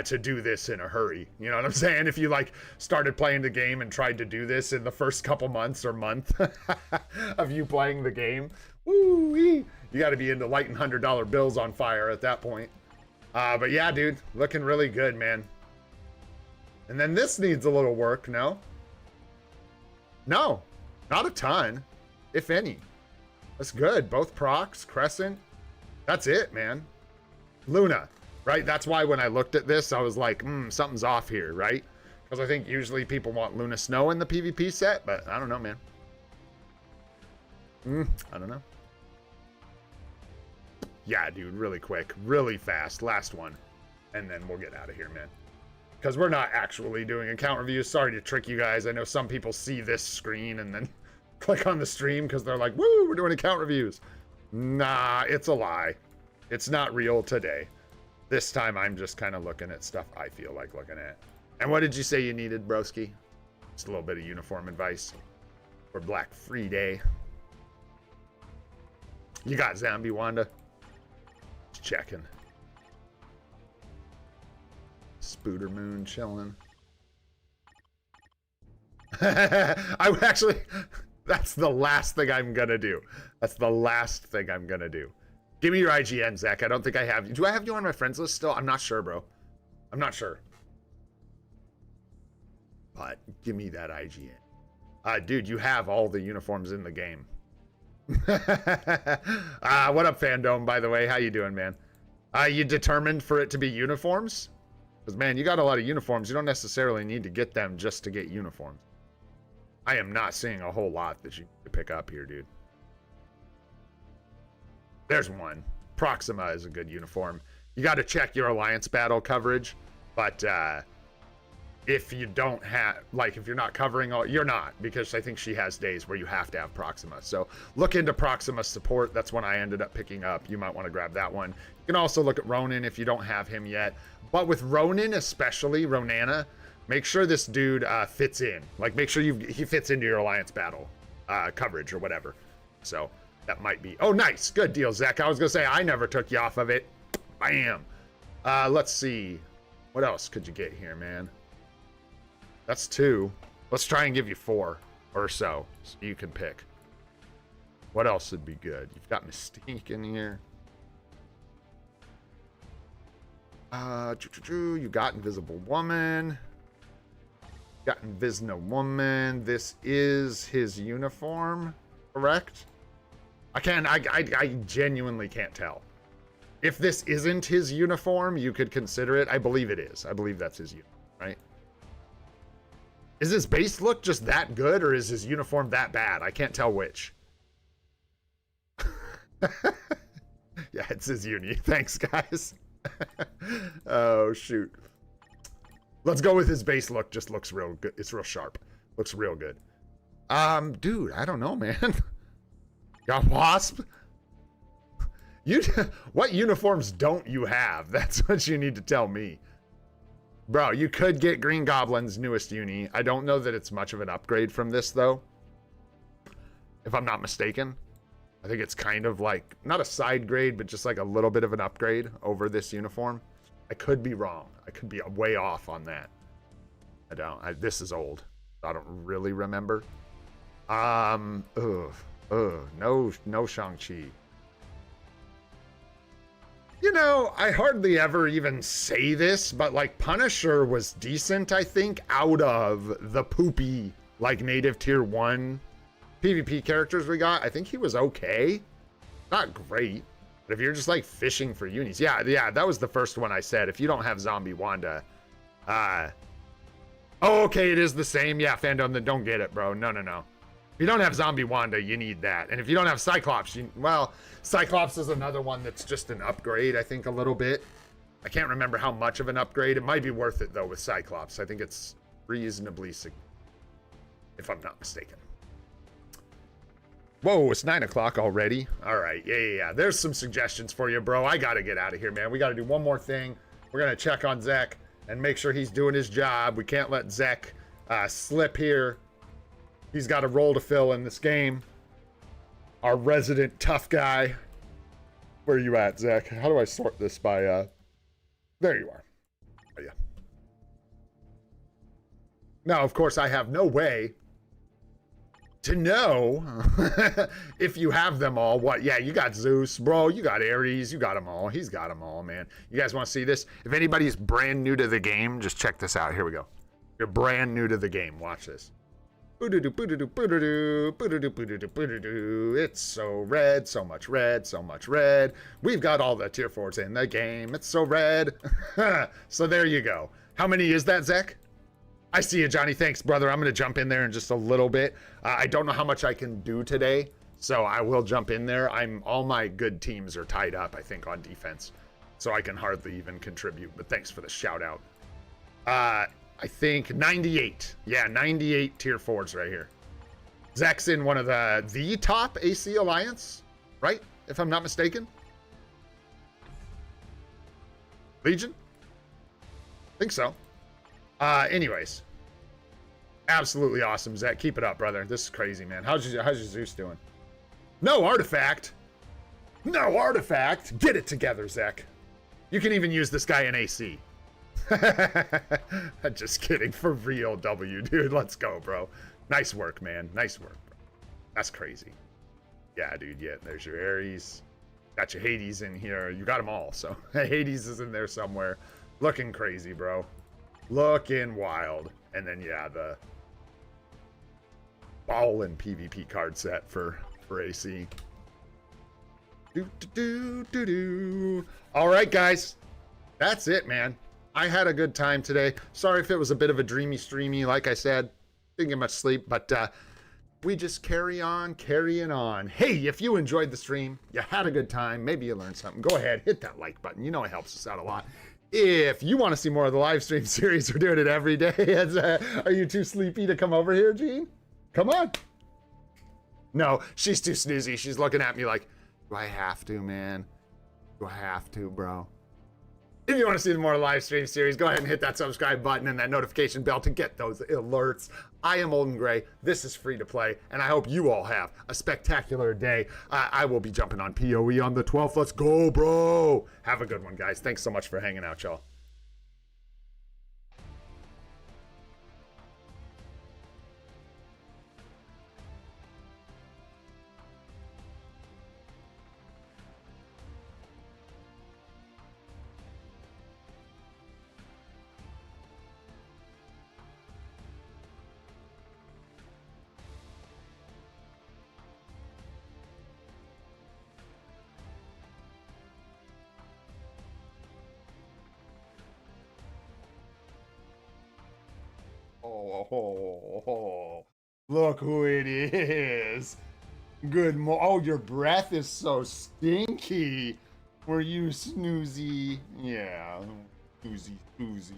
to do this in a hurry. You know what I'm saying? If you like started playing the game and tried to do this in the first couple months or month of you playing the game, woo-wee, you got to be into lighting $100 bills on fire at that point. But yeah, dude, looking really good, man. And then this needs a little work, no? No, not a ton, if any. That's good. Both procs, Crescent. That's it, man. Luna, right? That's why when I looked at this, I was like, something's off here, right? Because I think usually people want Luna Snow in the PvP set, but I don't know, man. I don't know. Yeah, dude, really quick, really fast. Last one. And then we'll get out of here, man. Because we're not actually doing account reviews. Sorry to trick you guys. I know some people see this screen and then click on the stream because they're like, woo, we're doing account reviews. Nah, it's a lie. It's not real today. This time I'm just kind of looking at stuff I feel like looking at. And what did you say you needed, broski? Just a little bit of uniform advice for Black Free Day. You got Zombie Wanda? Just checking. Spooder Moon chilling. I would actually, that's the last thing I'm gonna do. That's the last thing I'm gonna do. Give me your IGN, Zach. I don't think I have you. Do I have you on my friends list still? I'm not sure, bro. I'm not sure. But give me that IGN. Dude, you have all the uniforms in the game. What up, Fandom, by the way? How you doing, man? You determined for it to be uniforms? Because, man, you got a lot of uniforms. You don't necessarily need to get them just to get uniforms. I am not seeing a whole lot that you need to pick up here, dude. There's one. Proxima is a good uniform. You got to check your alliance battle coverage. But if you don't have, like, if you're not covering all, you're not. Because I think she has days where you have to have Proxima. So look into Proxima support. That's one I ended up picking up. You might want to grab that one. You can also look at Ronin if you don't have him yet. But with Ronin, especially Ronana, make sure this dude fits in. Like, make sure he fits into your alliance battle coverage or whatever. So that might be. Oh, nice. Good deal, Zach. I was going to say, I never took you off of it. Bam. Let's see. What else could you get here, man? That's 2. Let's try and give you 4 or so you can pick. What else would be good? You've got Mystique in here. You got Invisible Woman. Got Invisno Woman. This is his uniform, correct? I genuinely can't tell. If this isn't his uniform, you could consider it. I believe it is. I believe that's his uniform, right? Is his base look just that good, or is his uniform that bad? I can't tell which. Yeah, it's his uni. Thanks, guys. Oh, shoot. Let's go with his base look. Just looks real good. It's real sharp. Looks real good. Dude, I don't know, man. Got Wasp? What uniforms don't you have? That's what you need to tell me. Bro, you could get Green Goblin's newest uni. I don't know that it's much of an upgrade from this, though. If I'm not mistaken. I think it's kind of like, not a side grade, but just like a little bit of an upgrade over this uniform. I could be wrong. I could be way off on that. This is old. I don't really remember. No Shang-Chi. You know, I hardly ever even say this, but like Punisher was decent, I think, out of the poopy, like native tier 1 PvP characters we got. I think he was okay. Not great. But if you're just like fishing for unis, yeah, that was the first one I said. If you don't have Zombie Wanda, oh, okay, it is the same. Yeah, Fandom, then don't get it, bro. No. If you don't have Zombie Wanda, you need that. And if you don't have Cyclops, well, Cyclops is another one that's just an upgrade, I think, a little bit. I can't remember how much of an upgrade. It might be worth it, though, with Cyclops. I think it's reasonably significant, if I'm not mistaken. Whoa, it's 9 o'clock already. All right, yeah. There's some suggestions for you, bro. I got to get out of here, man. We got to do one more thing. We're going to check on Zek and make sure he's doing his job. We can't let Zek slip here. He's got a role to fill in this game. Our resident tough guy. Where are you at, Zek? How do I sort this by... There you are. Oh, yeah. Now, of course, I have no way to know if you have them all. What? Yeah, you got Zeus, bro. You got Ares. You got them all. He's got them all, man. You guys want to see this? If anybody's brand new to the game, just check this out. Here we go. You're brand new to the game. Watch this. It's so red, so much red, so much red. We've got all the tier 4s in the game. It's so red. So there you go. How many is that, Zek? I see you, Johnny. Thanks, brother. I'm going to jump in there in just a little bit. I don't know how much I can do today, so I will jump in there. All my good teams are tied up, I think, on defense, so I can hardly even contribute. But thanks for the shout out. I think 98. Yeah, 98 tier 4s right here. Zek's in one of the top AC Alliance, right? If I'm not mistaken. Legion? Think so. Anyways. Absolutely awesome, Zek. Keep it up, brother. This is crazy, man. How's your Zeus doing? No artifact. No artifact. Get it together, Zek. You can even use this guy in AC. Just kidding. For real, W, dude. Let's go, bro. Nice work, man. Nice work, bro. That's crazy. Yeah, dude. Yeah, there's your Ares. Got your Hades in here. You got them all, so Hades is in there somewhere. Looking crazy, bro. Looking wild. And then, yeah, the ballin' PvP card set for AC. All right, guys. That's it, man. I had a good time today. Sorry if it was a bit of a dreamy streamy. Like I said, didn't get much sleep, but we just carry on carrying on. Hey, if you enjoyed the stream, you had a good time, maybe you learned something, go ahead, hit that like button. You know it helps us out a lot. If you want to see more of the live stream series, we're doing it every day. Are you too sleepy to come over here, Gene? Come on. No, she's too snoozy. She's looking at me like, do I have to, man? Do I have to, bro? If you want to see the more live stream series, go ahead and hit that subscribe button and that notification bell to get those alerts. I am Olden Gray. This is free to play, and I hope you all have a spectacular day. I will be jumping on PoE on the 12th. Let's go, bro. Have a good one, guys. Thanks so much for hanging out, y'all. Oh, look who it is. Good oh, your breath is so stinky. Were you snoozy? Yeah, snoozy.